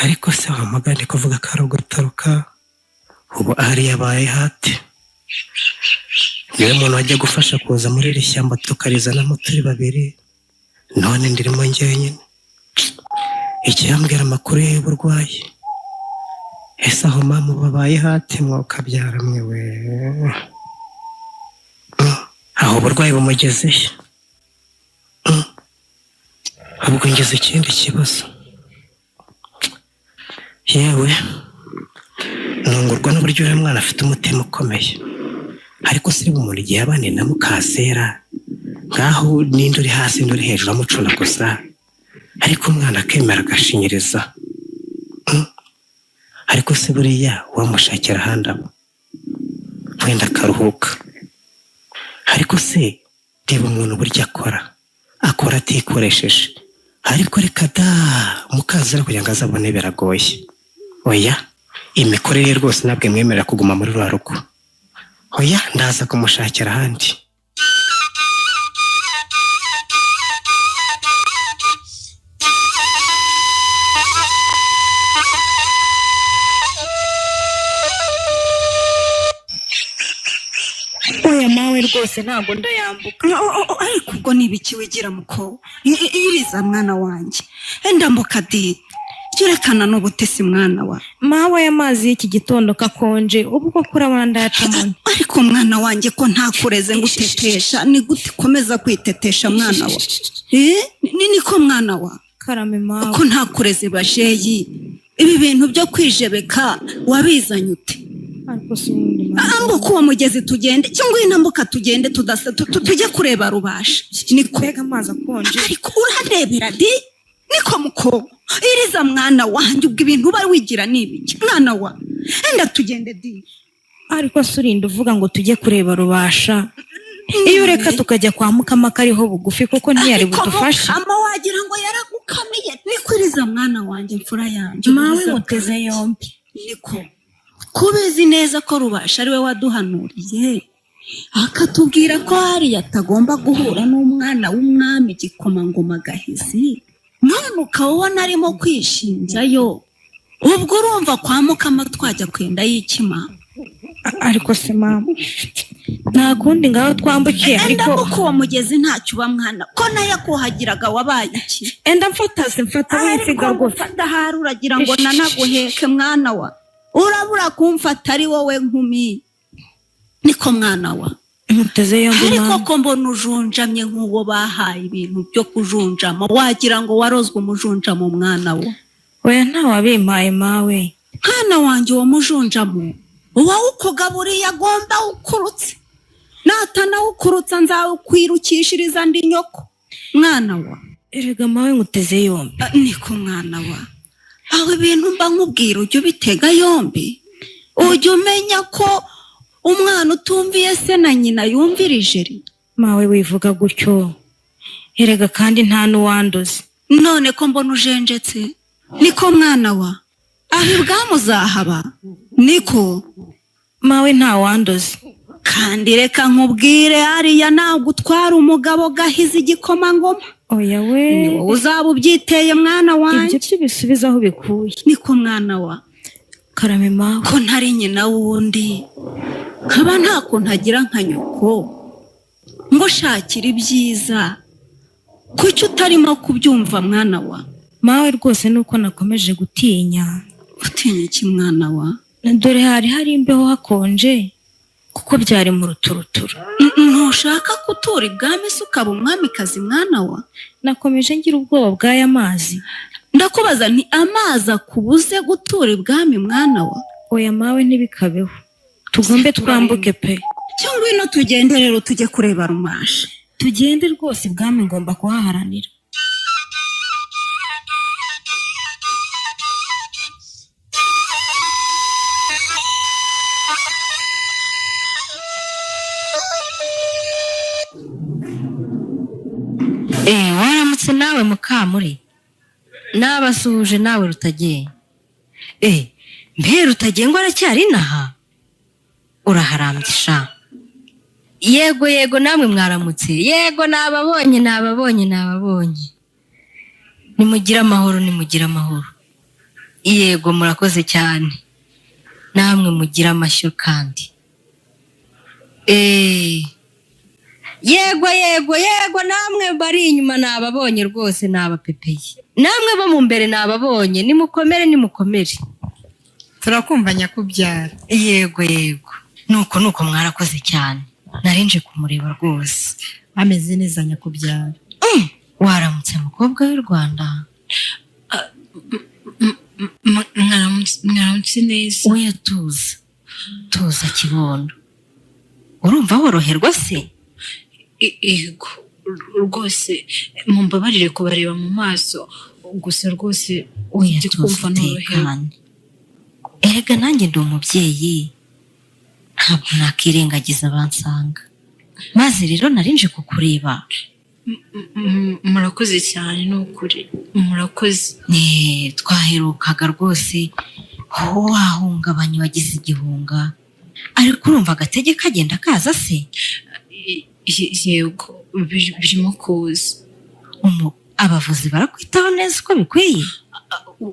Speaker 3: Ariko se wamugane kuvuga ko ari ugutaruka, ubu ahari yabaye hati. Niwe muntu wajya gufasha kuza muri iri shyamba tukarizanamo turi babiri, none ndirimo njyenyine. Ikiyambwira amakuru y'uburwayi. Ese aho mama babaye hati mwuka byara mwe we, aho uburwayi bumugezeye. Ahubwo ngeze ikindi kibazo, yewe ntungurwa n'uburyo uyu mwana afite umutima ukomeye. Ariko si umuntu igihe abane na mukasera, ngaho ninde uri hasi n'uri hejuru amucuna gusa, ariko umwana akemera agashinyiriza. Ariko se buriya wamushakira ahandi aba, wenda akaruhuka. Ariko ariko se reba umuntu burya akora atikoresheje, ariko reka da mukazira kugira ngo azabone biragoye. Oya, imikorere rwose ntabwo imwemerera kuguma muri rwa rugo. Oya, ndaza kumushakira ahandi.
Speaker 1: oya mawe rwose ntabwo ndayambuka.
Speaker 2: ariko ubwo nibiki wigira muko iriza mwana wanjye ndambuka di Yerekana n'ubutesi mwana wa.
Speaker 1: Mawe y'amazi y'iki gitondo kakonje ubwo kurabana ndayacamana.
Speaker 2: Ariko mwana wanjye ko ntakureze ngutetesha ni gute komeza kwitetesha mwana wa. Niko mwana wa.
Speaker 1: Karame mawe.
Speaker 2: Ko ntakureze bajeyi. Ibi bintu byo kwijebeka wabizanye ute?
Speaker 1: Ariko sundi mawe.
Speaker 2: Ambuka uwo mugezi tugende cyangwa inambuka tugende tujye kureba Rubasha. Niko
Speaker 1: mbega amazi akonje.
Speaker 2: Ariko urarebera di niko muko iriza mwana wanjye ubwo ibintu bari wigira nibiki mwana wa enda tugende di.
Speaker 1: Ariko surinda uvuga ngo tujye kureba Rubasha. Iyo ureka tukajya kwa Mukama kariho bugufi kuko ntiyari budufashe.
Speaker 2: Ama wagira ngo yaragukamiye niko iriza mwana wanjye mfura yanjye.
Speaker 1: Mawe muteze yombi.
Speaker 2: Niko kubizi neza ko Rubasha ariwe waduhanuriye akatubwira ko hari yatagomba guhura n'umwana w'umwami Gikomangoma Gahizi. None ukabona arimo kwishinjayo ubwo urumva kwa Mukama twajya kwenda y'ikima.
Speaker 1: Ariko se mama nta kundi ngaho twambukiye ariko Enda mfata w'insiga rwose
Speaker 2: ndahari uragira ngo nanaguheke mwana wa urabura kumfata ari wowe nkumi. Niko mwana wa
Speaker 1: muteze yombi mama.
Speaker 2: Ariko ko mbona ujunjamye nk'uwo bahaye ibintu byo kujunjama wagira ngo warozwe umujunjamo mwana wa.
Speaker 1: Oya nta wabimpaye mawe.
Speaker 2: Mwana wanjye wo mujunjamo uwawe ukugaburiye agomba ukurutse natana ukurutsa nzawukwirukishiriza ndi nyoko mwana wa.
Speaker 1: Erega mawe nguteze yombi.
Speaker 2: Niko mwana wa aho ibintu mba nkubwira ujye ubitega yombi ujye umenya ko umwana utumviye se na nyina yumvirije.
Speaker 1: Mawe wivuga gutyo erega kandi nta n'uwanduze.
Speaker 2: None ko mbona ujenjetse niko mwana wa aho ibwamuzahaba niko
Speaker 1: mawe nta wanduze.
Speaker 2: kandi reka nkubwire hariya nagutwara umugabo Gahizi Gikomangoma.
Speaker 1: Oya we
Speaker 2: ni wowe uzaba ubyiteye mwana wanjye.
Speaker 1: Ibyo bisubiza aho bikuye.
Speaker 2: Niko mwana wa.
Speaker 1: Karame mawe
Speaker 2: ko ntari nyina wundi nkaba nta kuntu agira nka nyoko ngo shakira ibyiza kuki utarimo kubyumva mwana wa.
Speaker 1: Mawe rwose nuko nakomeje gutinya.
Speaker 2: Utinya iki mwana wa?
Speaker 1: Dore hari imbeho hakonje kuko byari mu ruturuturu.
Speaker 2: Ntushaka gutura ibwami se ukaba umwamikazi mwana wa?
Speaker 1: Nakomeje ngira ubwoba bw'aya mazi.
Speaker 2: Ndakubaza nti amazi akubuze gutura ibwami mwana wa?
Speaker 1: Oya mawe ntibikabeho tugombe twambuke pe.
Speaker 2: Cyangwa ino tugende rero tujye kureba Rumasha.
Speaker 1: Tugende rwose ibwami ngomba kuhaharanira.
Speaker 8: Waramutse nawe Mukamuri nabasuhuje nawe Rutagiye.
Speaker 1: Mbe Rutagiye ngo aracyari naha
Speaker 8: Uraharambye sha. Yego namwe mwaramutse. Yego nababonye. Nimugira amahoro. Yego murakoze cyane. Namwe mugira amashyo kandi. Yego namwe bari inyuma nababonye rwose nabapepeye. Namwe bo mu mbere nababonye nimukomere.
Speaker 6: Turakumva nyakubyara.
Speaker 8: Yego. Nuko mwarakoze cyane. Narinje kumureba rwose.
Speaker 6: Ameze neza nyakubyara.
Speaker 8: Waramutse mukobwa w'u Rwanda.
Speaker 9: Mwaramutse neza.
Speaker 8: Oya tuza kibondo. Urumva woroherwa se?
Speaker 9: Yego rwose mumbabarire kubareba mu maso gusa rwose
Speaker 8: ndi kumva norohewe. Erega nanjye ndi umubyeyi ntabwo nakirengagiza abansanga. maze rero narinje kukureba.
Speaker 9: Murakoze cyane ni ukuri murakoze.
Speaker 8: Twaherukaga rwose wahungabanye wagize igihunga, ariko urumva agatege kagenda kaza se?
Speaker 9: Yego birimo kuza.
Speaker 8: Abavuzi barakwitaho neza uko bikwiye?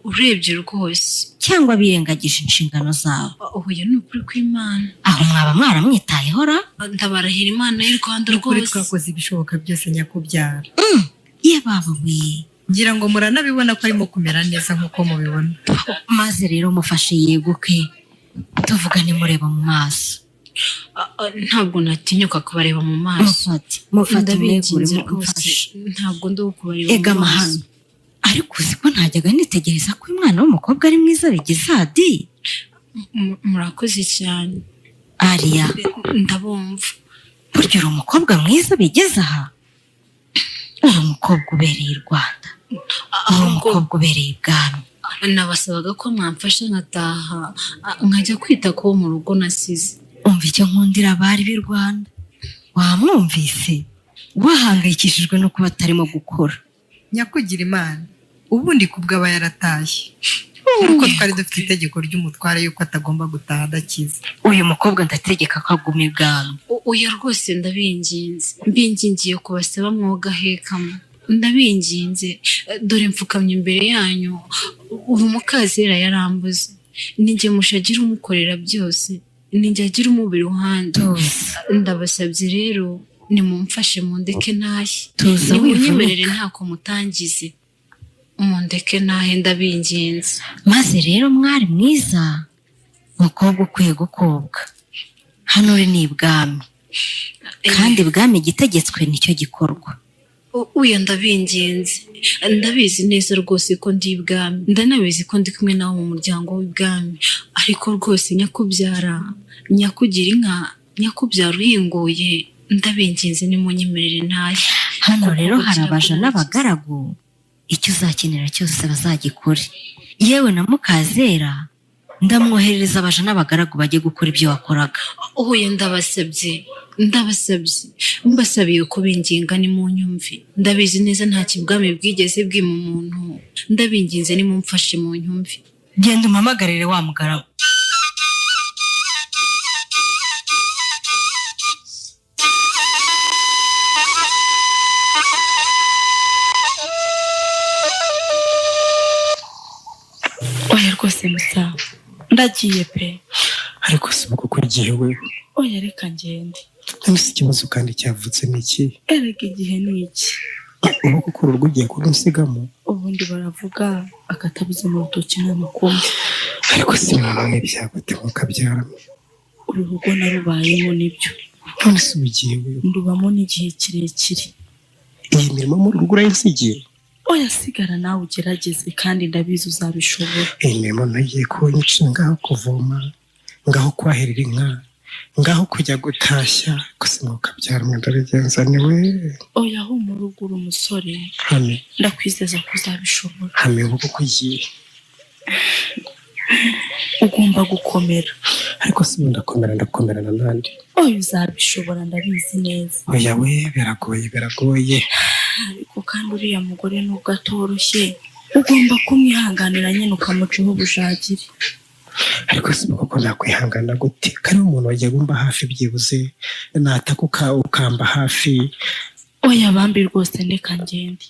Speaker 9: Urebye rwose
Speaker 8: cyangwa birengagije inshingano zabo?
Speaker 9: Oya ni ukuri kw'Imana.
Speaker 8: Aho mwaba mwaramwitayeho ra?
Speaker 9: Ndabarahira Imana y'u Rwanda rwose.
Speaker 6: Twakoze ibishoboka byose nyakubyara.
Speaker 8: Ye baba we,
Speaker 6: ngira ngo muranabibona ko arimo kumera neza nk'uko mubibona.
Speaker 8: Maze rero mufashe yeguke tuvugane mureba mu maso.
Speaker 9: Ntabwo natinyuka kubareba mu maso.
Speaker 8: Mufate mwegure mufashe.
Speaker 9: Ntabwo ndi kubareba mu maso.
Speaker 8: Ega mahano, ariko uzi ko ntajyaga nitegereza ko umwana w'umukobwa ari mwiza bigizadi.
Speaker 9: Murakoze cyane.
Speaker 8: Ariya,
Speaker 9: ndabumva.
Speaker 8: burya uri umukobwa mwiza bigeze aha. Uri umukobwa ubereye u Rwanda, uri umukobwa ubereye ibwami.
Speaker 9: Nabasabaga ko mwamfasha nkataha nkajya kwita ko mu rugo nasize.
Speaker 8: Umva icyo nkundira abari b'i Rwanda, wamwumvise? Wahangayikishijwe no kuba atarimo gukora.
Speaker 6: Nyakugira Imana, ubundi kubw'aba yaratashye, kuko twari dufite itegeko ry'umutware yuko atagomba gutaha adakize.
Speaker 8: Uyu mukobwa ndategeka ko aguma ibwami.
Speaker 9: Oya rwose ndabinginze, mbingingiye kubasaba mwoga hekamo. Ndabinginze, dore mfukamye imbere yanyu, ubu mukazera yarambuze. Ninjye mushagira umukorera byose, ninjye agira umubiri uhandi. Ndabasabye rero nimumfashe mundeke ntashye. Nimunyemerere ntako mutangize, mundeke ntahe ndabinginze.
Speaker 8: Maze rero mwari mwiza, mukobwa ukwiye gukobwa. Hano uri ni ibwami, kandi ibwami igitegetswe nicyo gikorwa.
Speaker 9: Uya ndabinginze, ndabizi neza rwose ko ndi ibwami, ndanabizi ko ndi kumwe nawe mu muryango w'ibwami, ariko rwose nyakubyara, nyakugira inka, nyakubyara uhinguye, ndabinginze nimunyemerere ntahe.
Speaker 8: Hano rero hari abaja n'abagaragu, icyo uzakenera cyose bazagikore. Yewe na mukazera ndamwoherereza abaja n'abagaragu bajye gukora ibyo wakoraga.
Speaker 9: Oya ndabasabye, mbasabiye ko binginga nimunyumve. Ndabizi neza nta kibwami bwigeze bwima umuntu, ndabinginze nimumfashe mu nyumve.
Speaker 8: Genda umpamagarire wa mugaragu.
Speaker 7: Oya rwose musa, ndagiye pe.
Speaker 3: ariko si uko ugiye wewe.
Speaker 7: Oya reka ngende.
Speaker 3: None ikibazo kandi cyavutse ni iki?
Speaker 7: Erega igihe ni iki?
Speaker 3: Ubu kuko urugo ugiye kurunsigamo.
Speaker 7: Ubundi baravuga akatabuze mu rutoki n'amakoma.
Speaker 3: Ariko si none byagute mukabyara.
Speaker 7: Uru rugo narubayemo nibyo.
Speaker 3: None si ugiye wewe.
Speaker 7: Ndubamo n'igihe kirekire.
Speaker 3: Iyi mirimo mu rugo urayisigiye?
Speaker 7: Oya sigara nawe ugerageze kandi ndabizi uzabishobora.
Speaker 3: Iyi mirimo nagiye kunyica ngaho kuvoma, ngaho kwahirira inka, ngaho kujya gutashya, gusa mukabyara ndabigenza ni we.
Speaker 7: Oya aho mu rugo uri umusore,
Speaker 3: Hame
Speaker 7: ndakwizeza ko uzabishobora.
Speaker 3: hame ubu kuko ugiye.
Speaker 7: Ugomba gukomera.
Speaker 3: Ariko si ndakomerana nandi.
Speaker 7: Oya uzabishobora ndabizi neza.
Speaker 3: Oya we biragoye.
Speaker 7: Ariko kandi uriya mugore nubwo atoroshye, ugomba kumwihanganira nyine ukamucaho ubushakire.
Speaker 3: Ariko si kuko nakwihangana gute? Kandi umuntu wagiye gumba hafi byibuze, nataka ukamba hafi.
Speaker 7: Oya bambi rwose ndeka ngende.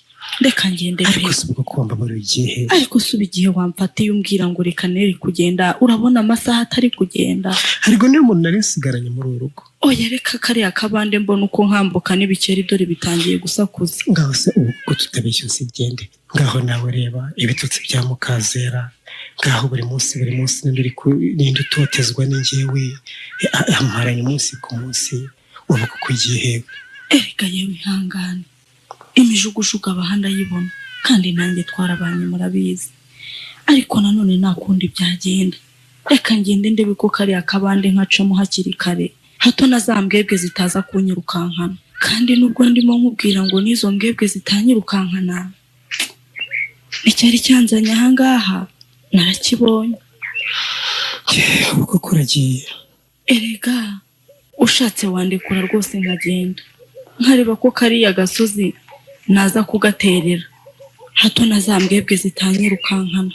Speaker 3: Ariko si kuko kwamba muri gihe.
Speaker 7: Ariko suba igihe wamfatiye umbwira ngo reka nere kugenda, urabona amasaha atari kugenda.
Speaker 3: Ariko niyo umuntu nari nsigaranye muri uru rugo.
Speaker 7: Oya reka kariya kabande mbona uko nkambuka n'ibikeri dore bitangiye gusakuza.
Speaker 3: Ngaho se ubu ko tutabeshya usigende. Ngaho nawe reba ibitutsi bya mukazera. Ngaho buri munsi nindi utotezwa n'ingewe. Amaranye umunsi ku munsi. Ubu kuko ugiye.
Speaker 7: Erega yewe ihangane. Imijugujugu abahanda yibona kandi nanjye twarabanye murabizi. Ariko nanone nta kundi byagenda. Reka ngende ndebe ko kariya kabande nkacamo hakiri kare, hato na za mbwebwe zitaza kunyirukankana. Kandi nubwo ndimo nkubwira ngo n'izo mbwebwe zitanyirukankana, icyari cyanzanye ahangaha narakibonye.
Speaker 3: Uko kuragiye.
Speaker 7: Erega ushatse wandekura rwose nkagenda nkareba ko kariya gasozi naza kugaterera hato na za mbwebwe zitanyirukankana.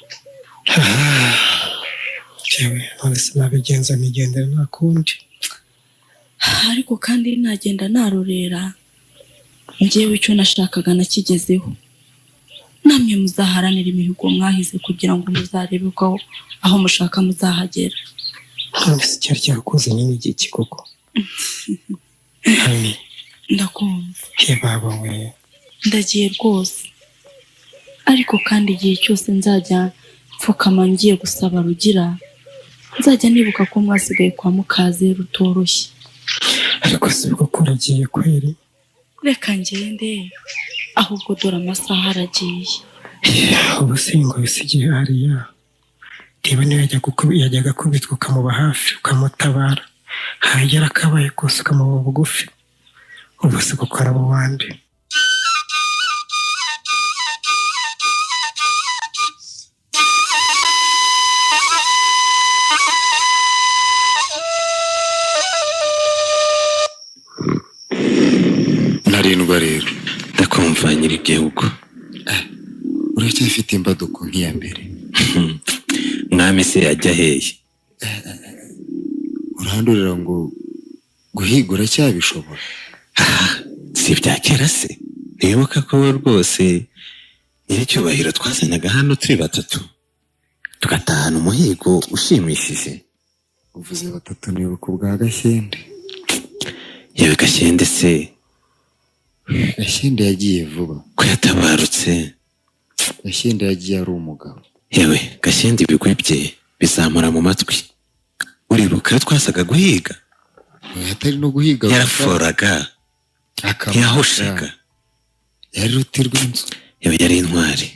Speaker 3: yewe none sinabigenza nkigendera nta kundi.
Speaker 7: Ariko kandi nagenda narorera njyewe icyo nashakaga nakigezeho. Namwe muzaharanira imihigo mwahize kugira ngo muzarebe ko aho mushaka muzahagera.
Speaker 3: none se cyari cyakoze nyine iki koko? Hani
Speaker 7: Ndakumva.
Speaker 3: ye baba we,
Speaker 7: Ndagiye rwose. Ariko kandi igihe cyose nzajya mfukama ngiye gusaba Rugira, nzajya nibuka ko mwasigaye kwa mukaze rutoroshye.
Speaker 3: ariko si bwo kuragiye kweri?
Speaker 7: Reka ngende, ahubwo dore amasaha aragiye.
Speaker 3: ubu singo bisigiye hariya. reba niba yajyaga kubitwa ukamuba hafi ukamutabara, hagera akabaye kose ukamuba bugufi. ubu si gukora mu bandi.
Speaker 4: ntarindwa rero.
Speaker 5: ndakumva nyir'igihugu.
Speaker 4: uracyafite imbaduko nk'iya mbere.
Speaker 5: mwami se yajya hehe?
Speaker 4: urandurira ngo guhiga uracyabishobora?
Speaker 5: si ibya kera se? ntibuka ko we rwose nyir'icyubahiro twazanaga hano turi batatu tugatahana umuhigo ushimishije.
Speaker 4: uvuze batatu nibuka ubwa Gashyende.
Speaker 5: yewe Gashyende se
Speaker 4: Gashyende yagiye vuba.
Speaker 5: ko yatabarutse?
Speaker 4: Gashyende yagiye ari umugabo.
Speaker 5: yewe Gashyende ibigwi bye bizamura mu matwi. uribuka iyo twasaga guhiga?
Speaker 4: atari no guhiga,
Speaker 5: yaraforaga ntiyahushaga.
Speaker 4: yari ruti rw'inzu.
Speaker 5: yewe yari intwari.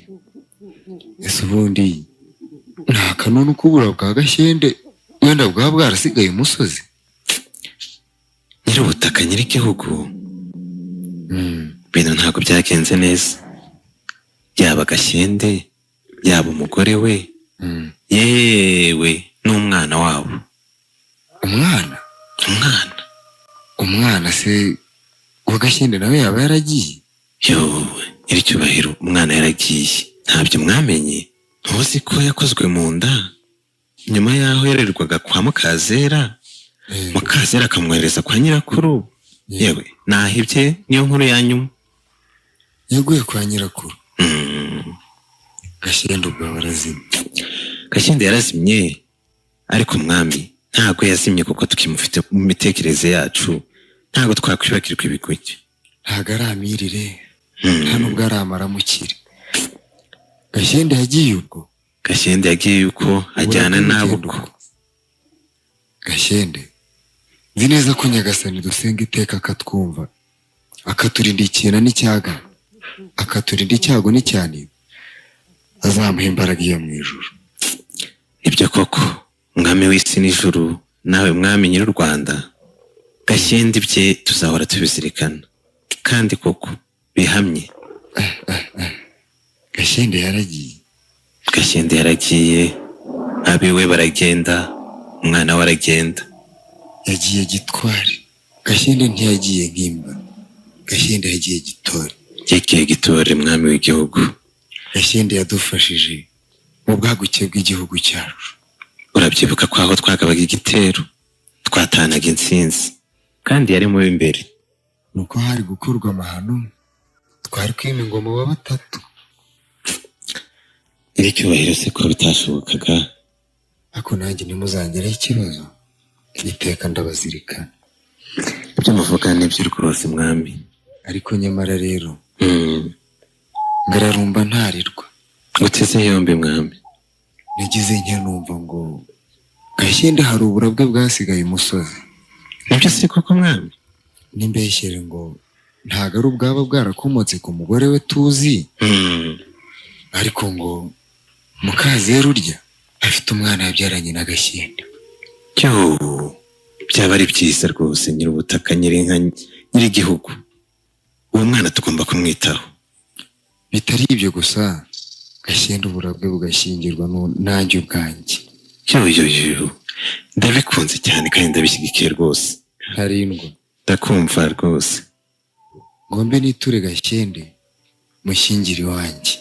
Speaker 4: ese ubundi nta kanunu k'ubura bwa Gashyende wenda bwaba bwarasigaye umusozi?
Speaker 5: nyir'ubutaka nyir'igihugu, ibintu ntabwo byagenze neza. yaba Gashyende yaba umugore we, yewe n'umwana wabo.
Speaker 4: umwana se wa Gashyende nawe yaba yaragiye?
Speaker 5: yowe nyir'icyubahiro umwana yaragiye. ntabyo mwamenye? ntuzi ko yakozwe mu nda nyuma y'aho yarererwaga kwa Mukazera, Mukazera akamwohereza kwa nyirakuru. yewe nahibye niyo nkuru ya nyuma.
Speaker 4: yaguye kwa nyirakuru. Gashyende ubwo barazimye.
Speaker 5: Gashyende yarazimye, ariko mwami ntabwo yazimye kuko tukimufite mu mitekerereze yacu. ntabwo twakwibagirwa ibigwi bye.
Speaker 4: ntabwo ari amirire, nta nubwo ari amaramukire. Gashyende yagiye ubwo?
Speaker 5: Gashyende yagiye yuko ajyana n'abuko.
Speaker 4: Gashyende nzi neza ko Nyagasani dusenga iteka akatwumva, akaturinda ikintu n'icyaga, akaturinda icyago n'icyane, azamuha imbaraga iyo mu ijuru.
Speaker 5: ibyo koko mwami w'isi n'ijuru, nawe mwami nyiri u Rwanda. Gashyende ibye tuzahora tubizirikana, kandi koko bihamye.
Speaker 4: Gashyende yaragiye.
Speaker 5: Gashyende yaragiye, abiwe baragenda, umwana we aragenda.
Speaker 4: yagiye gitwari. Gashyende ntiyagiye nk'imba. Gashyende yagiye gitore.
Speaker 5: yagiye gitore mwami w'igihugu.
Speaker 4: Gashyende yadufashije mu bwaguke bw'igihugu cyacu.
Speaker 5: urabyibuka ko aho twagabaga igitero twatanaga intsinzi, kandi yari mu imbere.
Speaker 4: nuko hari gukorwa amahano, twari kwima ingoma wa batatu.
Speaker 5: nyir'icyubahiro se ko bitashobokaga?
Speaker 4: ariko nanjye ntimuzangereho ikibazo, iteka ndabazirikana.
Speaker 5: ibyo muvuga nibyo rwose mwami.
Speaker 4: ariko nyamara rero ngararumba ntarirwa.
Speaker 5: uteze yombi mwami.
Speaker 4: nagize nke numva ngo Gashyende hari uburabwe bwasigaye umusozi.
Speaker 5: nibyo se koko mwami?
Speaker 4: n'imbeshyere ngo ntago ari ubwaba bwarakomotse ku mugore we tuzi, ariko ngo Mukazera urya afite umwana yabyaranye na Gashyende.
Speaker 5: byaba ari byiza rwose nyir'ubutaka nyir'inka nyir'igihugu. uwo mwana tugomba kumwitaho.
Speaker 4: bitari ibyo gusa, Gashyende uburabwe bugashyingirwa nanjye ubwanjye.
Speaker 5: yoyoyo ndabikunze cyane kandi ndabishyigikiye rwose.
Speaker 4: ntarindwa.
Speaker 5: ndakumva rwose.
Speaker 4: Ngombe niture Gashyende mushyingiri wanjye.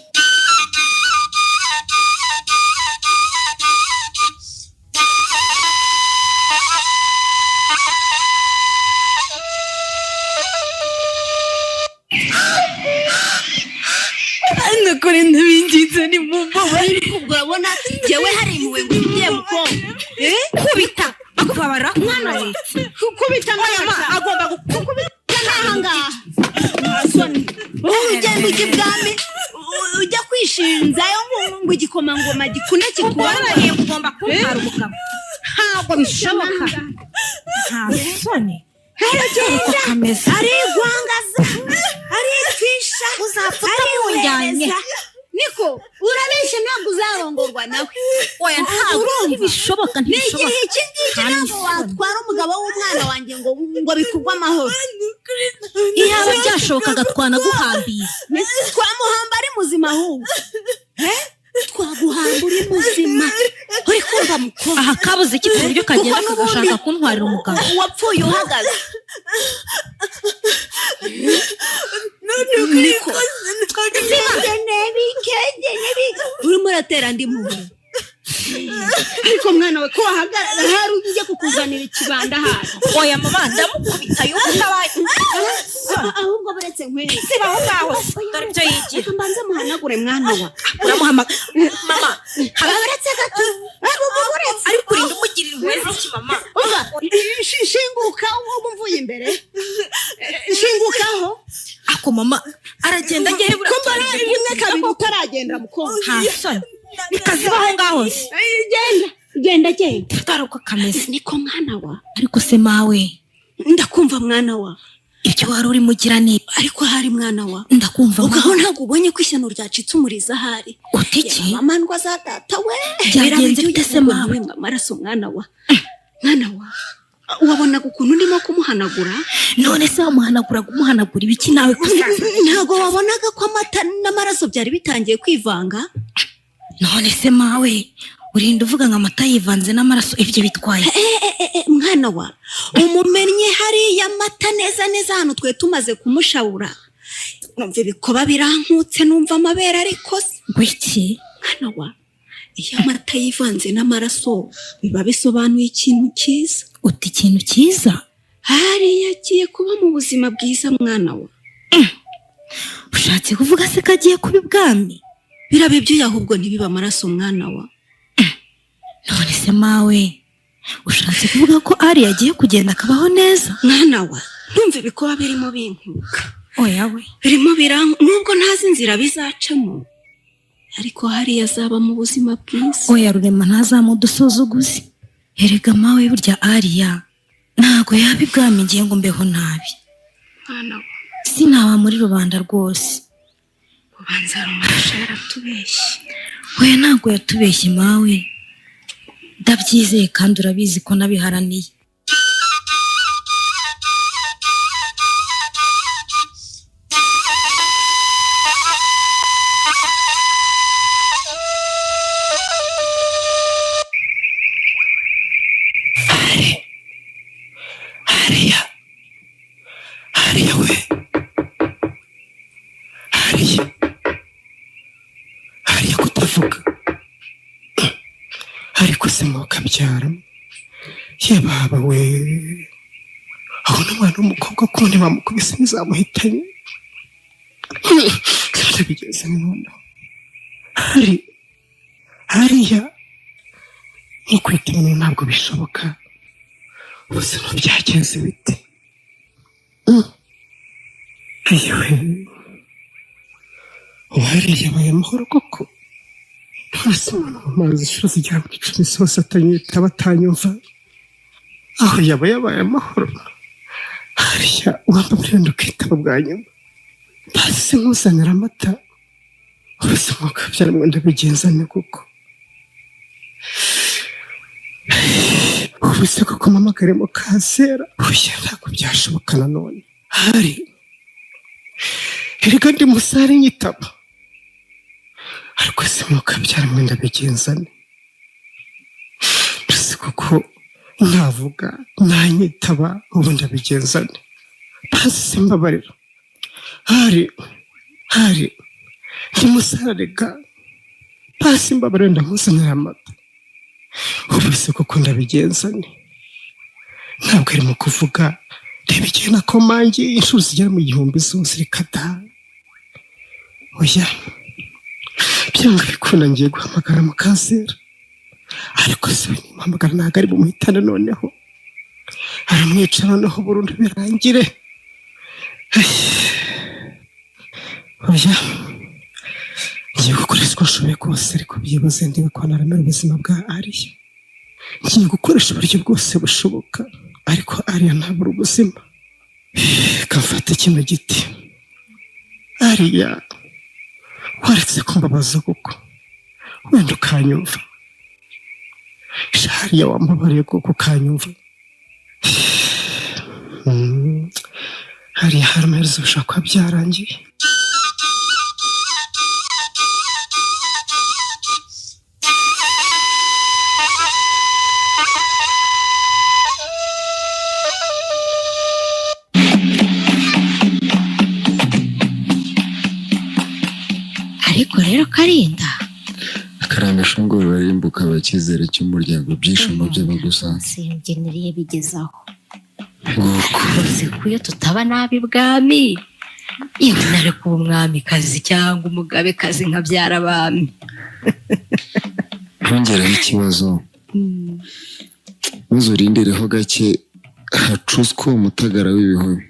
Speaker 7: Ndakore ndabinginze ni mumbabarire.
Speaker 2: Ubwo urabona jyewe hari impuhwe ngo ugiye mukobwa.
Speaker 1: kubita akubabara mwana we
Speaker 2: Kubita nk'aya agomba gukubita n'ahangaha. Asoni. Ugenda ujya ibwami ujya kwishinzayo ngo igikomangoma gikune
Speaker 1: warariye kugomba kuntwara umugabo ntabwo bishoboka nta soni
Speaker 2: aragenda
Speaker 1: kameze
Speaker 2: arigwangaza arikwisha
Speaker 1: uzapfuta munjyanye
Speaker 2: niko urabeshya ntabwo uzarongorwa nawe.
Speaker 1: oya ntabwo bishoboka ntibishoboka
Speaker 2: n'igihe iki ngiki ntabwo watwara umugabo w'umwana wanjye ngo bikurwe amahoro.
Speaker 1: iyaba byashobokaga twanaguhambiye
Speaker 2: twamuhamba ari muzima ahubwo twaguhamba uri muzima uri kumva mukobwa.
Speaker 1: aha kabuze iki ku buryo kagenda kagashaka kuntwarira umugabo
Speaker 2: wapfuye uhagaze. niko urimo uratera andi mubiri ariko mwana we ko wahagarara hari ujye kukuzanira ikibanda hano.
Speaker 1: oya mama ndamukubita y'ubutabaye
Speaker 2: ahubwo buretse nkwere
Speaker 1: sibaho ngaho dore ibyo yigira
Speaker 2: reka mbanze muhanagure mwana wa
Speaker 1: uramuhamagara mama
Speaker 2: buretse gato buretse
Speaker 1: ariko urinda umugirira impuhwe z'iki mama
Speaker 2: shinguka ubu mvuye imbere shingukaho
Speaker 1: ako mama aragenda agiye
Speaker 2: kumbara rimwe kabiri utaragenda mukobwa
Speaker 1: nta soni bikazibaho ngaho se
Speaker 2: genda
Speaker 1: garuka kameze
Speaker 2: niko mwana wa
Speaker 1: ariko se mawe
Speaker 2: ndakumva mwana wa
Speaker 1: ibyo wari uri mugira ni
Speaker 2: ariko hari mwana wa
Speaker 1: ndakumva
Speaker 2: ugaho ntabwo ubonye ko ishyano ryacitse umuriza ahari
Speaker 1: utiki
Speaker 2: amandwa za data we
Speaker 1: byagenze bite se mawe
Speaker 2: amaraso mwana wa wabonaga ukuntu ndimo kumuhanagura
Speaker 1: none se wamuhanaguraga umuhanagura ibiki nawe
Speaker 2: ntabwo wabonaga ko amata n'amaraso byari bitangiye kwivanga.
Speaker 1: none se mawe urinda uvuga ngo amata yivanze n'amaraso ibyo bitwaye
Speaker 2: mwana wa umumennye hariya amata neza neza hano twe tumaze kumushabura numva ibikoba birankutse numva amabere ariko
Speaker 1: gwiki
Speaker 2: mwana wa iyo amata yivanze n'amaraso biba bisobanuye ikintu cyiza.
Speaker 1: uti ikintu cyiza
Speaker 2: hariya agiye kuba mu buzima bwiza mwana wa
Speaker 1: ushatse kuvuga se ko agiye kuba ibwami
Speaker 2: biraba ibyuya ahubwo ntibiba amaraso mwana wa
Speaker 1: none se mawe ushatse kuvuga ko ari yagiye kugenda akabaho neza
Speaker 2: mwana wa ndumva ibikoba birimo binkuka
Speaker 1: oya we
Speaker 2: birimo nubwo ntazi inzira bizacamo ariko hariya azaba mu buzima bwiza.
Speaker 1: oya rurema ntazamudusuzuguze erega mawe burya ariya ntago yaba ibwami ngiye ngo mbeho nabi
Speaker 2: mwana wa
Speaker 1: sinaba muri rubanda rwose
Speaker 2: ubanza rumusha yaratubeshye.
Speaker 1: oya ntago yatubeshye mawe ndabyizeye kandi urabizi ko nabiharaniye.
Speaker 3: hariya we hariya kutavuga ariko se mukabyara ye baba we aho n'umwana w'umukobwa kundi bamukubise ntizamuhitanye kandi bigeze noneho hariya ntukwita ibintu ntabwo bishoboka ubuzima byagenze bite yewe hariya yabaye amahoro koko ntose umuntu mu mazi inshuro zigera muri 10 zose atanyita batanyumva aho yaba yabaye amahoro hariya wamba burenda ukitaba bwa nyuma basi nkuzanira amata ubuzima bwabyara mwenda bigenzane kuko ubuse koko mamagare mu kasera oya ntabwo byashoboka nanone hari erega ndi musare nyitaba ariko se mukabyara mwenda bigenzane mbese kuko navuga nanyitaba ubu ndabigenza nte basi mbabarira hari ntimusararega basi mbabarira ndamuzanira amata ubu se kuko ndabigenza nte ntabwo ari mu kuvuga reba igihe nakomange inshuro zigera mu 1000 zose reka da oya byanga bikunda ngiye guhamagara Mukazera ariko se nimuhamagara ntabwo ari bumuhitana noneho aramwica noneho burundu birangire oya ngiye gukoresha uko nshoboye kose ariko byibuze ndiwe ko naramira ubuzima bwa Ariya ngiye gukoresha uburyo bwose bushoboka ariko Ariya ntabura ubuzima kamfata kino giti Ariya waretse kumbabaza kuko wenda ukanyumva Ariya wambabariye kuko ukanyumva Ariya hari amaherezo bishobora kuba byarangiye
Speaker 8: ariko rero Karinda
Speaker 4: akaranga shongoro barimbuka abakizere cy'umuryango byishimo by'abagusanze
Speaker 8: singeneriye bigezaho uzi ko iyo tutaba nabi bwami yewe nari kuba umwamikazi cyangwa umugabekazi nkabyara abami
Speaker 4: ntongereho ikibazo maze urindireho gake hacuzwe umutagara w'ibihubi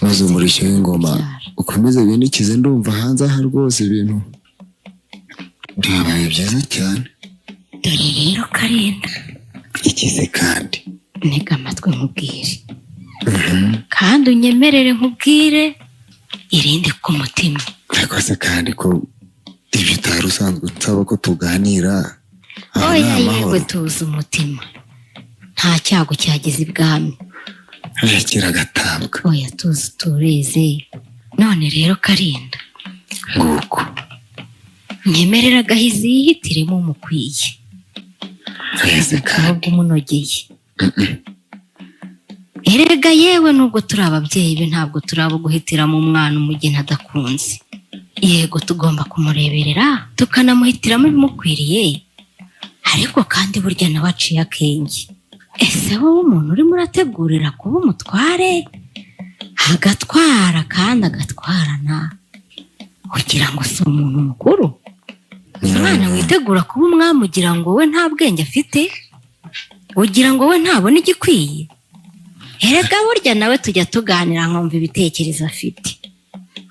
Speaker 4: maze umurishyo w'ingoma ukomeze binikize ndumva hanze aha rwose ibintu byabaye byiza cyane
Speaker 8: dore rero Karinda
Speaker 4: ikize kandi
Speaker 8: ntega amatwi nkubwire kandi unyemerere nkubwire irinde ku mutima
Speaker 4: ariko se kandi ko ibyo utari usanzwe nsaba ko tuganira
Speaker 8: oya yewe tuzi umutima nta cyago cyageze ibwami
Speaker 4: yakira agatabwa
Speaker 8: oya tuzi tureze none rero Karinda
Speaker 4: nguko
Speaker 8: nyemerera Gahizi yihitiremo umukwiye
Speaker 4: ese kandi
Speaker 8: nubwo umunogeye erega yewe nubwo turi ababyeyi be ntabwo turaba guhitiramo umwana umugeni adakunze yego tugomba kumureberera tukanamuhitiramo ibimukwiriye ariko kandi burya nawe aciye akenge ese wowe umuntu urimo urategurira kuba umutware agatwara kandi agatwarana kugira ngo si umuntu mukuru umwana witegura kuba umwami ugira ngo we nta bwenge afite ugira ngo we ntabona igikwiye erega burya nawe tujya tuganira nkumva ibitekerezo afite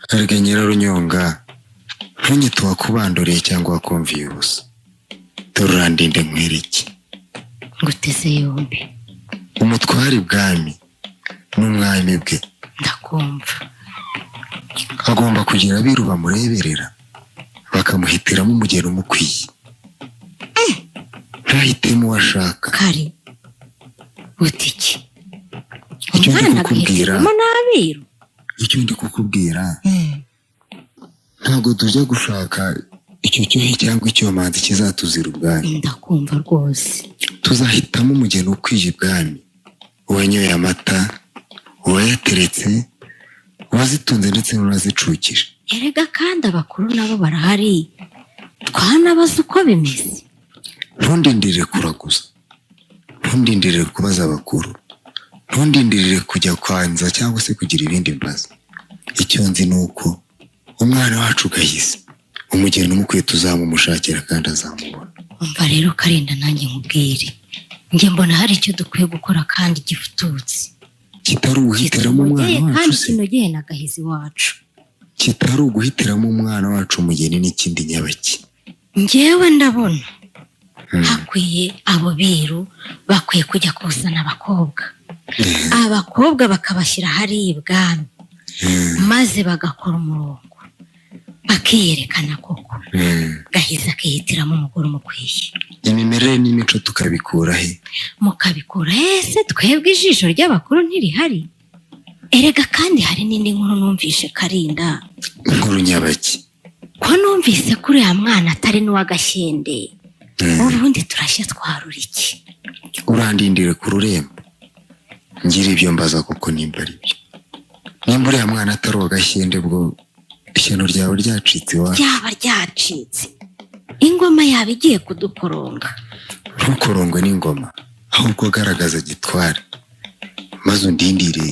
Speaker 4: karega Nyirarunyonga ntunyite uwakubanduriye cyangwa wakumviye ubusa tururandinde nkwereke
Speaker 8: nguteze yombi
Speaker 4: umutware ibwami n'umwami bwe
Speaker 8: ndakumva
Speaker 4: agomba kugira abiru bamureberera bakamuhitiramo umugeni umukwiye ntahitemo uwo ashaka
Speaker 8: kare utiki
Speaker 4: icyo ndi
Speaker 8: umwana
Speaker 4: kukubwira
Speaker 8: agahitiramo n'abiru
Speaker 4: icyo ndi kukubwira ntabwo tujya gushaka icyo cyuhe cyangwa icyomanzi kizatuzira ubwami
Speaker 8: ndakumva rwose
Speaker 4: tuzahitamo umugeni ukwiye ibwami uwanyoye amata uwayateretse uwazitunze ndetse n'uwazicukije
Speaker 8: erega kandi abakuru nabo barahari twanabaza uko bimeze
Speaker 4: ntundindirire kuraguza ntundindirire kubaza abakuru ntundindirire kujya kwanza cyangwa se kugira ibindi mbaza icyo nzi ni uko umwana wacu Gahizi umugeni umukwiye tuzamumushakira kandi azamubona
Speaker 8: umva rero Karinda nanjye nkubwire njye mbona hari icyo dukwiye gukora kandi gifututse
Speaker 4: kitari uguhitiramo umwana wacu
Speaker 8: kandi
Speaker 4: se
Speaker 8: kinogeye na Gahizi wacu
Speaker 4: kitari uguhitiramo umwana wacu umugeni n'ikindi nyabaki
Speaker 8: njyewe ndabona hakwiye abo biru bakwiye kujya kuzana abakobwa bakabashyira hariya ibwami maze bagakora umurongo bakiyerekana koko Gahizi akihitiramo umugore umukwiye
Speaker 4: imimerere n'imico tukabikura he
Speaker 8: mukabikura ese twebwe ijisho ry'abakuru ntirihari erega kandi hari n'indi nkuru numvishe Karinda
Speaker 4: inkuru nyabaki
Speaker 8: ko numvise kuri uriya mwana atari n'uw'agashyende ubundi turashya twarura iki
Speaker 4: urandindire ku rurembo ngira ibyo mbaza kuko nimba ari byo. Nimba uriya mwana atari uwagashyende bwo ishyano ryawe ryacitse wa
Speaker 8: ryaba ryacitse, ingoma yaba igiye kudukoronga.
Speaker 4: ntukorongwe n'ingoma, ahubwo garagaza gitware maze undindire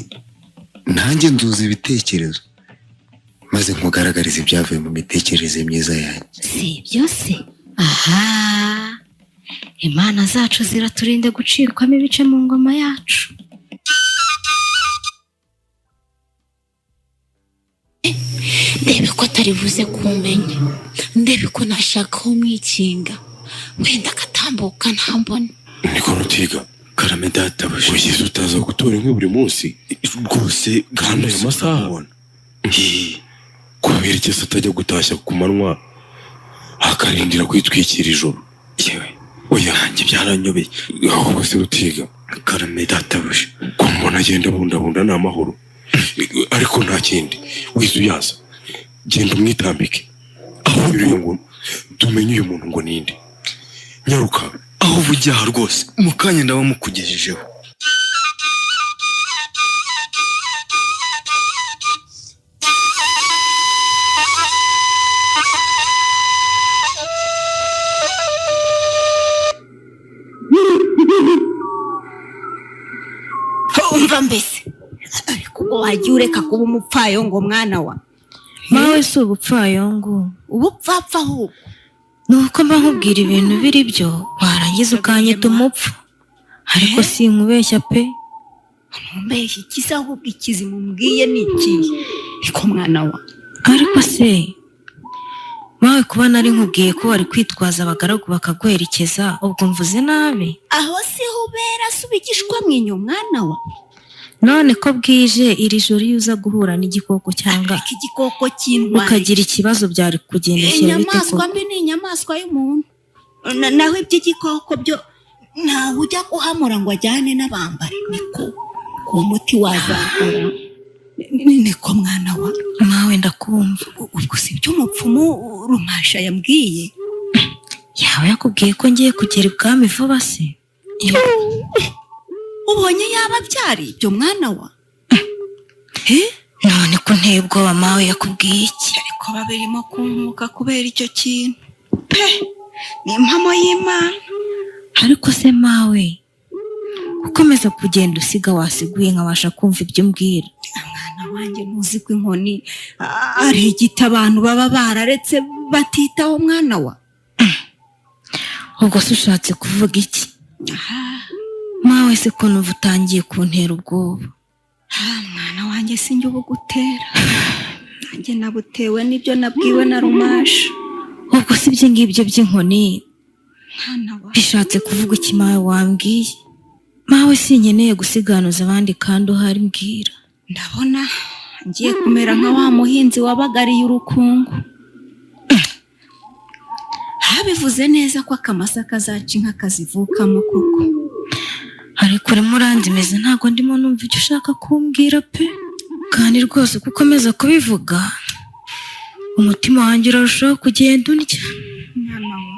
Speaker 4: nanjye nzuza ibitekerezo maze nkugaragariza ibyavuye mu mitekerereze myiza yanjye.
Speaker 8: Si ibyo se? Aha, imana zacu ziraturinde gucikwamo ibice mu ngoma yacu.
Speaker 9: ndebe ko atari buze kumenya, ndebe ko nashakaho umwikinga wenda agatambuka ntambone.
Speaker 5: niko Rutiga. Karame databuja, ugize utaza gutora inkwi buri munsi rwose kandi ayo masaha kubera iki se atajya gutashya ku manywa akarindira kwitwikira ijoro?
Speaker 10: yewe oya nanjye byaranyobeye.
Speaker 5: ahubwo se Rutiga,
Speaker 10: Karame databuja,
Speaker 5: ko umuntu agenda abundabunda ni amahoro, ariko nta kindi wize uyaza genda umwitambike ahubwo ngo tumenye uyu muntu ngo ninde. Nyaruka
Speaker 10: aho uvugiye aha rwose mu kanya ndaba mukugejejeho.
Speaker 2: umva mbese ariko wagiye ureka kuba umupfayongo mwana wa
Speaker 1: mawe si ubupfayongo,
Speaker 2: ubupfapfa ahubwo
Speaker 1: nuko mba nkubwira ibintu biri byo warangiza ukanyita umupfu, ariko sinkubeshya pe.
Speaker 2: ntumbeshye ikiza ahubwo ikizi mumbwiye ni ikihe ariko mwana wa.
Speaker 1: Ariko se mawe kuba nari nkubwiye ko wari kwitwaza abagaragu bakaguherekeza ubwo mvuze nabi?
Speaker 2: aho siho ubera subigishwa mwinyo mwana wa.
Speaker 1: None ko bwije iri joro iyo uza guhura n'igikoko cyangwa
Speaker 2: igikoko cy'intwari
Speaker 1: ukagira ikibazo byari kugendekera bite
Speaker 2: inyamaswa
Speaker 1: koko?
Speaker 2: mbi ni inyamaswa y'umuntu, naho iby'igikoko byo ntawe ujya guhamura ngo ajyane n'abambari. niko uwo muti wazakora niko mwana wa.
Speaker 1: Mawe ndakumva.
Speaker 2: ubwo si ibyo umupfumu Rumasha yambwiye?
Speaker 1: yawe yakubwiye ko ngiye kugera ibwami vuba se?
Speaker 2: ubonye yaba byari ibyo mwana wa.
Speaker 1: none ko nteye ubwoba mawe yakubwiye iki?
Speaker 2: ariko babirimo kunkuka kubera icyo kintu pe, ni impamo y'Imana.
Speaker 1: Ariko se mawe ukomeza kugenda usiga wasiguye nkabasha kumva ibyo umbwira.
Speaker 2: mwana wanjye ntuzi ko inkoni ari igiti abantu baba bararetse batitaho mwana wa.
Speaker 1: ubwo se ushatse kuvuga iki? mawe se ko numva utangiye kuntera ubwoba.
Speaker 2: mwana wanjye sinjye ubu gutera, nanjye nabutewe n'ibyo nabwiwe na Rumasha.
Speaker 1: ubwo si ibyo ngibyo by'inkoni
Speaker 2: mwana wa.
Speaker 1: bishatse kuvuga iki mawe wambwiye? mawe sinkeneye gusiganuza abandi kandi uhari mbwira.
Speaker 2: ndabona ngiye kumera nka wa muhinzi wabagariye urukungu. habivuze neza ko akamasa kazaca inka kazivukamo koko.
Speaker 1: ariko urimo urandimeze ntabwo ndimo numva icyo ushaka kumbwira pe, kandi rwose uko ukomeza kubivuga umutima wanjye urarushaho kugenda undya.
Speaker 2: mwana wa,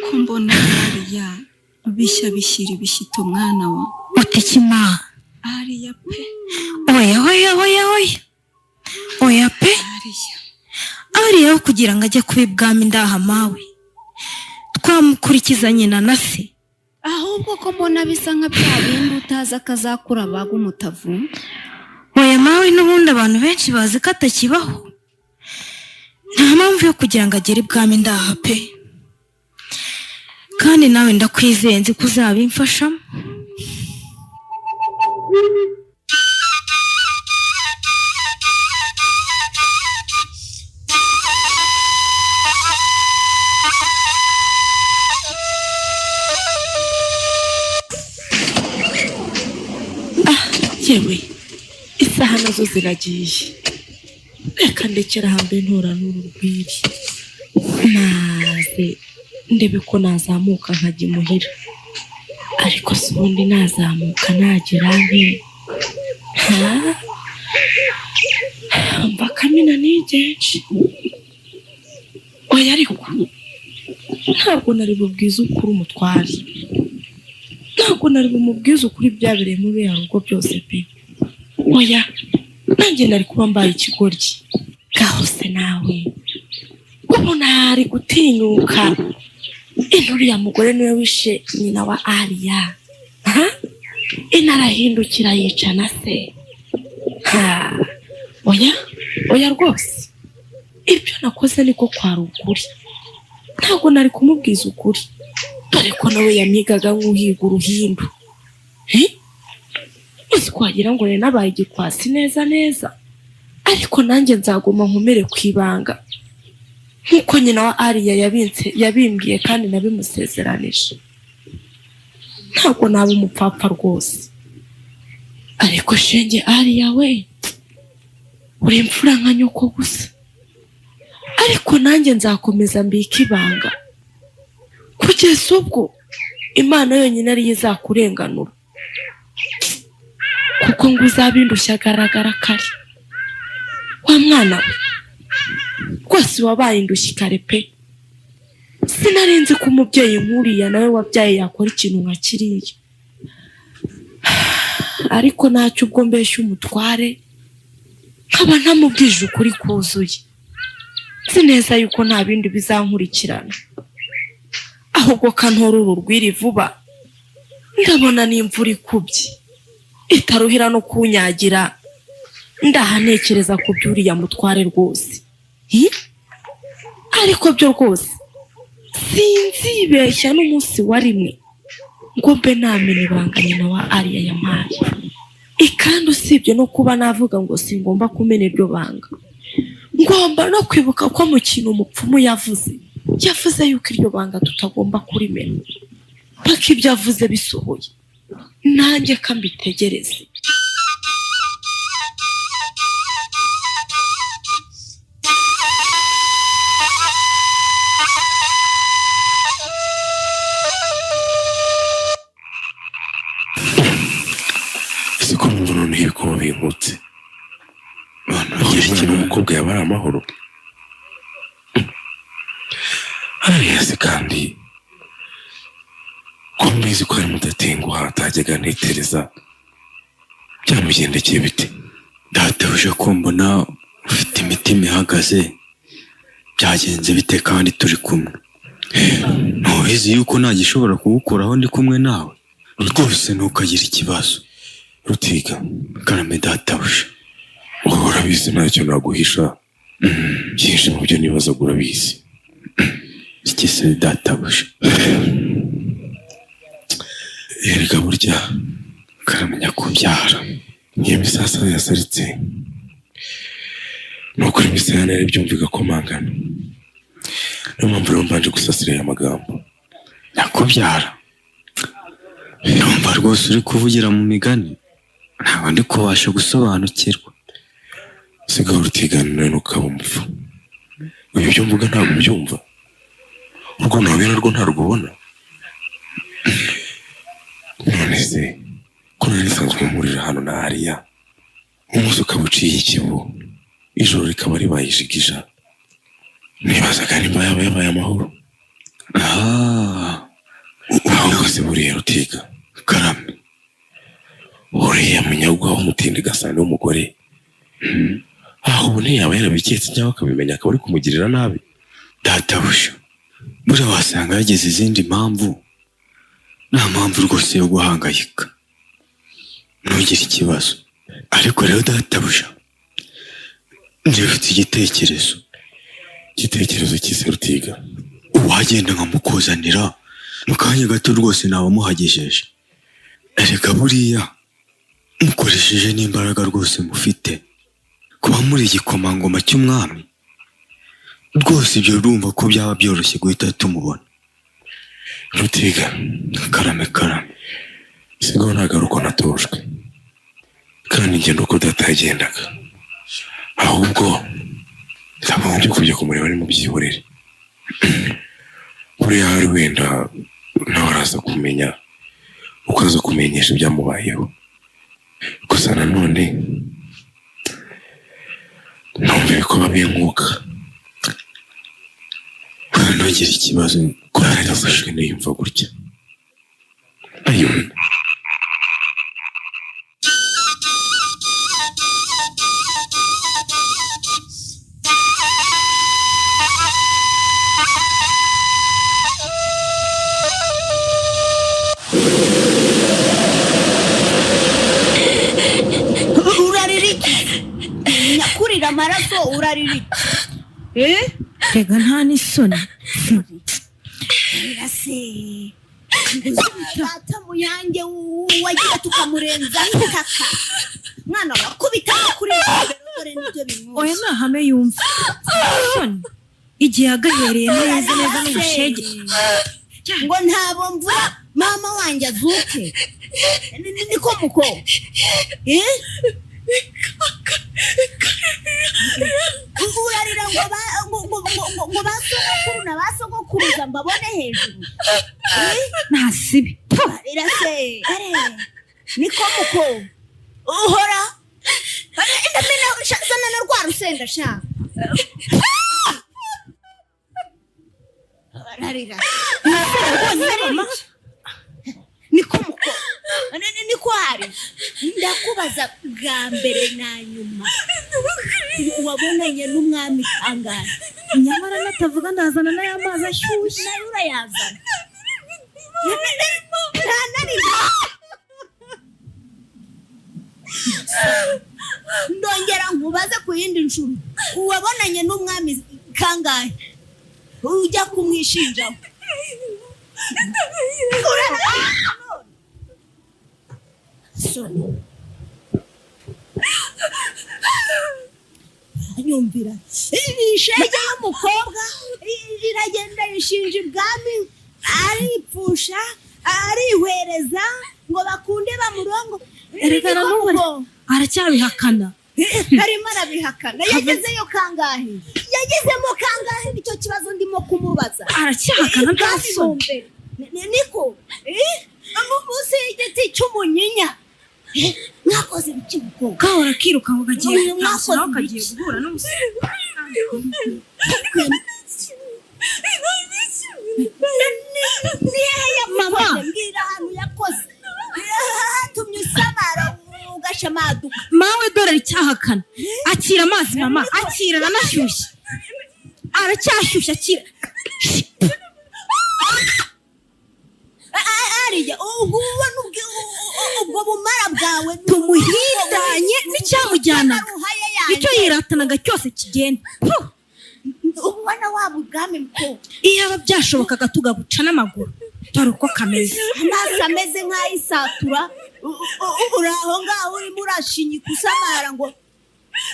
Speaker 2: ko mbona hariya bishya bishyira ibishyito mwana wa.
Speaker 1: utikima
Speaker 2: hariya pe.
Speaker 1: oya oya oya oya oya pe,
Speaker 2: hariya
Speaker 1: ariyaho kugira ngo ajye kuba ibwami ndaha mawe twamukurikiza nyina na se.
Speaker 2: ahubwo ko mbona bisa nka bya bindi utazi akazakura baga umutavu.
Speaker 1: oya mawe n'ubundi abantu benshi bazi ko atakibaho, nta mpamvu yo kugira ngo agere ibwami ndaha pe, kandi nawe ndakwizeye nzi ko uzabimfashamo.
Speaker 7: yewe isaha nazo ziragiye, reka ndekera hambere ntura n'uru rwiri naze ndebe ko nazamuka nkajya imuhira. ariko si ubundi nazamuka nagera nte mva kamena nigenshi. oya ariko ntabwo nari bubwize ukuri umutwari, ntabwo nari bumubwize ukuri byabereye muri ya rugo byose pe. Oya, nanjye nari kuba mbaye ikigoryi. Gahose nawe ubu nari gutinyuka uriya mugore niwe wishe nyina wa Ariya. Inarahindukira yica na se. Oya rwose ibyo nakoze niko kwari ukuri. Ntabwo nari kumubwiza ukuri, dore ko nawe yamigaga nk'uhiga uruhindu. Uzi ko wagira ngo rero nabaye igikwasi neza neza, ariko nanjye nzaguma nkomere ku ibanga nk'uko nyina wa Ariya yabimbwiye kandi nabimusezeranije. Ntabwo naba umupfapfa rwose. Ariko shenge Ariya we, uri imfura nka nyoko gusa. Ariko nanjye nzakomeza mbika ibanga kugeza ubwo Imana yonyine ariyo izakurenganura, kuko ngo uzabindushya agaragara kare. Wa mwana we rwose wabaye indushyi kare pe. Sinarinzi ko umubyeyi nk'uriya nawe wabyaye yakora ikintu nka kiriya. Ariko ntacyo ubwo mbeshya umutware nkaba ntamubwije ukuri kuzuye. Si neza yuko nta bindi bizankurikirana, ahubwo kantora uru rwiri vuba. Ndabona n'imvura ikubye itaruhira no kunyagira. Ndahanekereza ku by'uriya mutware rwose. Ariko byo rwose sinzibeshya n'umunsi wa rimwe ngo mbe namenya ibanga nyina wa Ariya yampaye. Kandi usibye no kuba navuga ngo singomba kumena iryo banga, ngomba no kwibuka ko mu kintu umupfumu yavuze yuko iryo banga tutagomba kurimena paka ibyo avuze bisohoye. Nanjye kambitegereze.
Speaker 5: siko numva noneho ibikomo binkutse. Ngira ikintu umukobwa yaba ari amahoro. Ariya se kandi ko mbizi ko ari mudatenguha atajyaga ntekereza byamugendekeye bite?
Speaker 10: Databuja ko mbona ufite imitima ihagaze, byagenze bite kandi turi kumwe? Ntubizi yuko nta gishobora kugukuraho ndi kumwe nawe? Rwose ntukagire ikibazo.
Speaker 5: Rutiga,
Speaker 10: Karame databuja.
Speaker 5: wowe urabizi ntacyo naguhisha. Byinshi mu byo nibazaga urabizi.
Speaker 10: Iki se databuja?
Speaker 5: Erega burya
Speaker 10: Karamenya kubyara.
Speaker 5: niyo misasa yasaritse nukuri imisaya nari byumviga ko mangana. Niyo mpamvu rero mbanje gusasira aya magambo.
Speaker 10: Nyakubyara, ndumva rwose uri kuvugira mu migani, ntabwo ndi kubasha gusobanukirwa.
Speaker 5: Sigaho Rutigana nukaba umupfu. Ibi byo mvuga ntabwo ubyumva. Urwo nawe narwo ntarubona. None se ko nari nsanzwe mpurira hano na Ariya, umunsi ukaba uciye ikibu, ijoro rikaba ribaye ijigija, nibazaga nimba yaba yabaye amahoro. Ahubwo se buriya Rutiga,
Speaker 10: Karame,
Speaker 5: uriya munyagwa w'umutindi gasana w'umugore, aho ubu ntiyaba yarabiketse cyangwa akabimenya akaba ari kumugirira nabi?
Speaker 10: databuja, buriya wasanga yagize izindi mpamvu. Nta mpamvu rwose yo guhangayika, ntugire ikibazo. Ariko rero databuja, njyewe igitekerezo.
Speaker 5: Igitekerezo cy'ise Rutiga?
Speaker 10: Uwagenda nkamukuzanira mu kanya gato rwose naba muhagejeje. Erega buriya mukoresheje n'imbaraga rwose mufite, kuba muri igikomangoma cy'umwami, rwose ibyo urumva ko byaba byoroshye guhita tumubona.
Speaker 5: Rutiga,
Speaker 10: Karame,
Speaker 5: sigaho ntagaruko natojwe, kandi ngenda uko datagendaga. Ahubwo nzagombye kujya kumureba ni mu byihorere. Buriya hari wenda nawe araza kumenya uko aza kumenyesha ibyamubayeho. Gusa nanone numva ibikoba by'inkuka.
Speaker 10: ntugire ikibazo
Speaker 5: ko narafashwe niyumva gutya. ayo
Speaker 2: nyakurira amaraso urarira
Speaker 1: rega nta n'isoni
Speaker 2: irase data muyange wagira tukamurenza n'itaka mwana wakubita kuri dore nibyo bimwe
Speaker 1: oya nahame yumva isoni igihe agahereye neza neza n'ibishege
Speaker 2: ngo ntabo mvura mama wanjye azuke niko muko urarira ngo basogokuru na basogokuruza mbabone hejuru
Speaker 1: ntasibi
Speaker 2: irase niko muko uhora ndamena sana na rwa rusenda sha ararira niko muko niko hari ndakubaza bwa mbere na nyuma wabonanye n'umwami kangahe
Speaker 1: nyamara natavuga ndazana n'ay'amazi ashyushye
Speaker 2: nayo urayazana ndongera nkubaze ku yindi nshuro wabonanye n'umwami kangahe ujya kumwishinjaho nyumvira ishege y'umukobwa iragenda yishinja ibwami aripfusha arihwereza ngo bakunde bamurongo
Speaker 1: erekana n'ubu aracyabihakana
Speaker 2: arimo arabihakana yagezeyo kangahe yagezemo kangahe nicyo kibazo ndimo kumubaza
Speaker 1: aracyahakana ntasombe
Speaker 2: niko munsi y'igiti cy'umunyinya mwakoze ibiki mukobwa
Speaker 1: kahora kiruka ngo kagiye mwasuraho kagiye guhura n'umusore
Speaker 2: mama mbwira ahantu yakoze hatumye usamara ugashamaduka
Speaker 1: mawe dore icyahakana akira amazi mama akira aranashyushye aracyashyushye akira
Speaker 2: ariya ubwo bumara bwawe
Speaker 1: tumuhindanye n'icyamujyanaga icyo yiratanaga cyose kigenda
Speaker 2: ubona waba ubwami mukobwa
Speaker 1: iyaba byashobokaga tugabuca n'amaguru dore uko kameze
Speaker 2: amaso ameze nk'ayisatura uri aho ngaho urimo urashinyika usamara ngo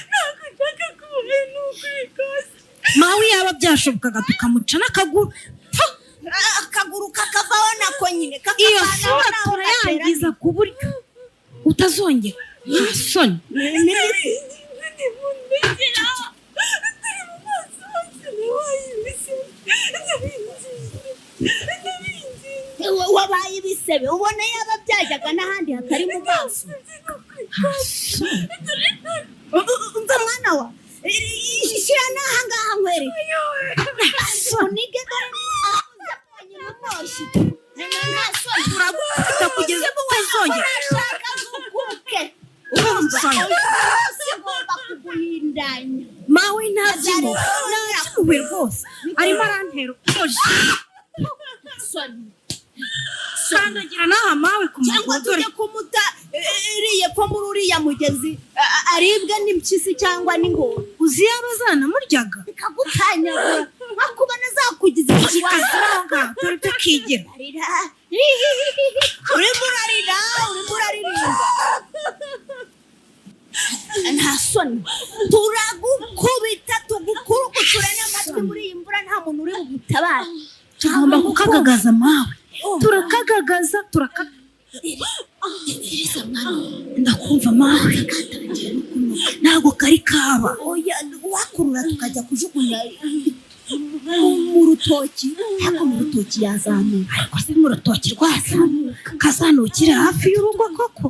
Speaker 2: ntabwo nshaka kuba n'ukuri kose
Speaker 1: mawe iyaba byashobokaga tukamuca n'akaguru
Speaker 2: akaguru kakavaho nako nyine
Speaker 1: iyo sura turayangiza ku buryo utazongera nta soni
Speaker 2: wabaye ibisebe ubona yaba byajyaga n'ahandi hatari mu maso umva mwana wa shyira n'aha ngaha nkwereke unige dore
Speaker 1: uragufata kugeza ubwo utazongera
Speaker 2: urashaka zukuke ugomba kuguhindanya
Speaker 1: mawe ntabyimo ntabyuwe rwose arimo arantera ukoje sandagira n'aha mawe ku
Speaker 2: cyangwa tujye kumuta iriye ko muri uriya mugezi aribwe n'impyisi cyangwa n'ingona
Speaker 1: uzi yaba zanamuryaga
Speaker 2: bikagutanyagura nkakubona zakugize
Speaker 1: ikaziranga dore ibyo kigira
Speaker 2: urimo uraririmba nta soni turagukubita tugukurugutura n'amatwi muri iyi mvura nta muntu uri bugutabara
Speaker 1: tugomba kukagagaza mawe turakagagaza ndakumva mawe ntabwo kari kaba
Speaker 2: wakurura tukajya kujugunya mu rutoki ariko mu rutoki yazamuka
Speaker 1: ariko se mu rutoki rwazamuka kazanukira hafi y'urugo koko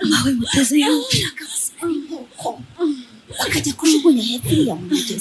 Speaker 1: mawe muteze yumva
Speaker 2: bakajya kujugunya hepfo iriya mu mugezi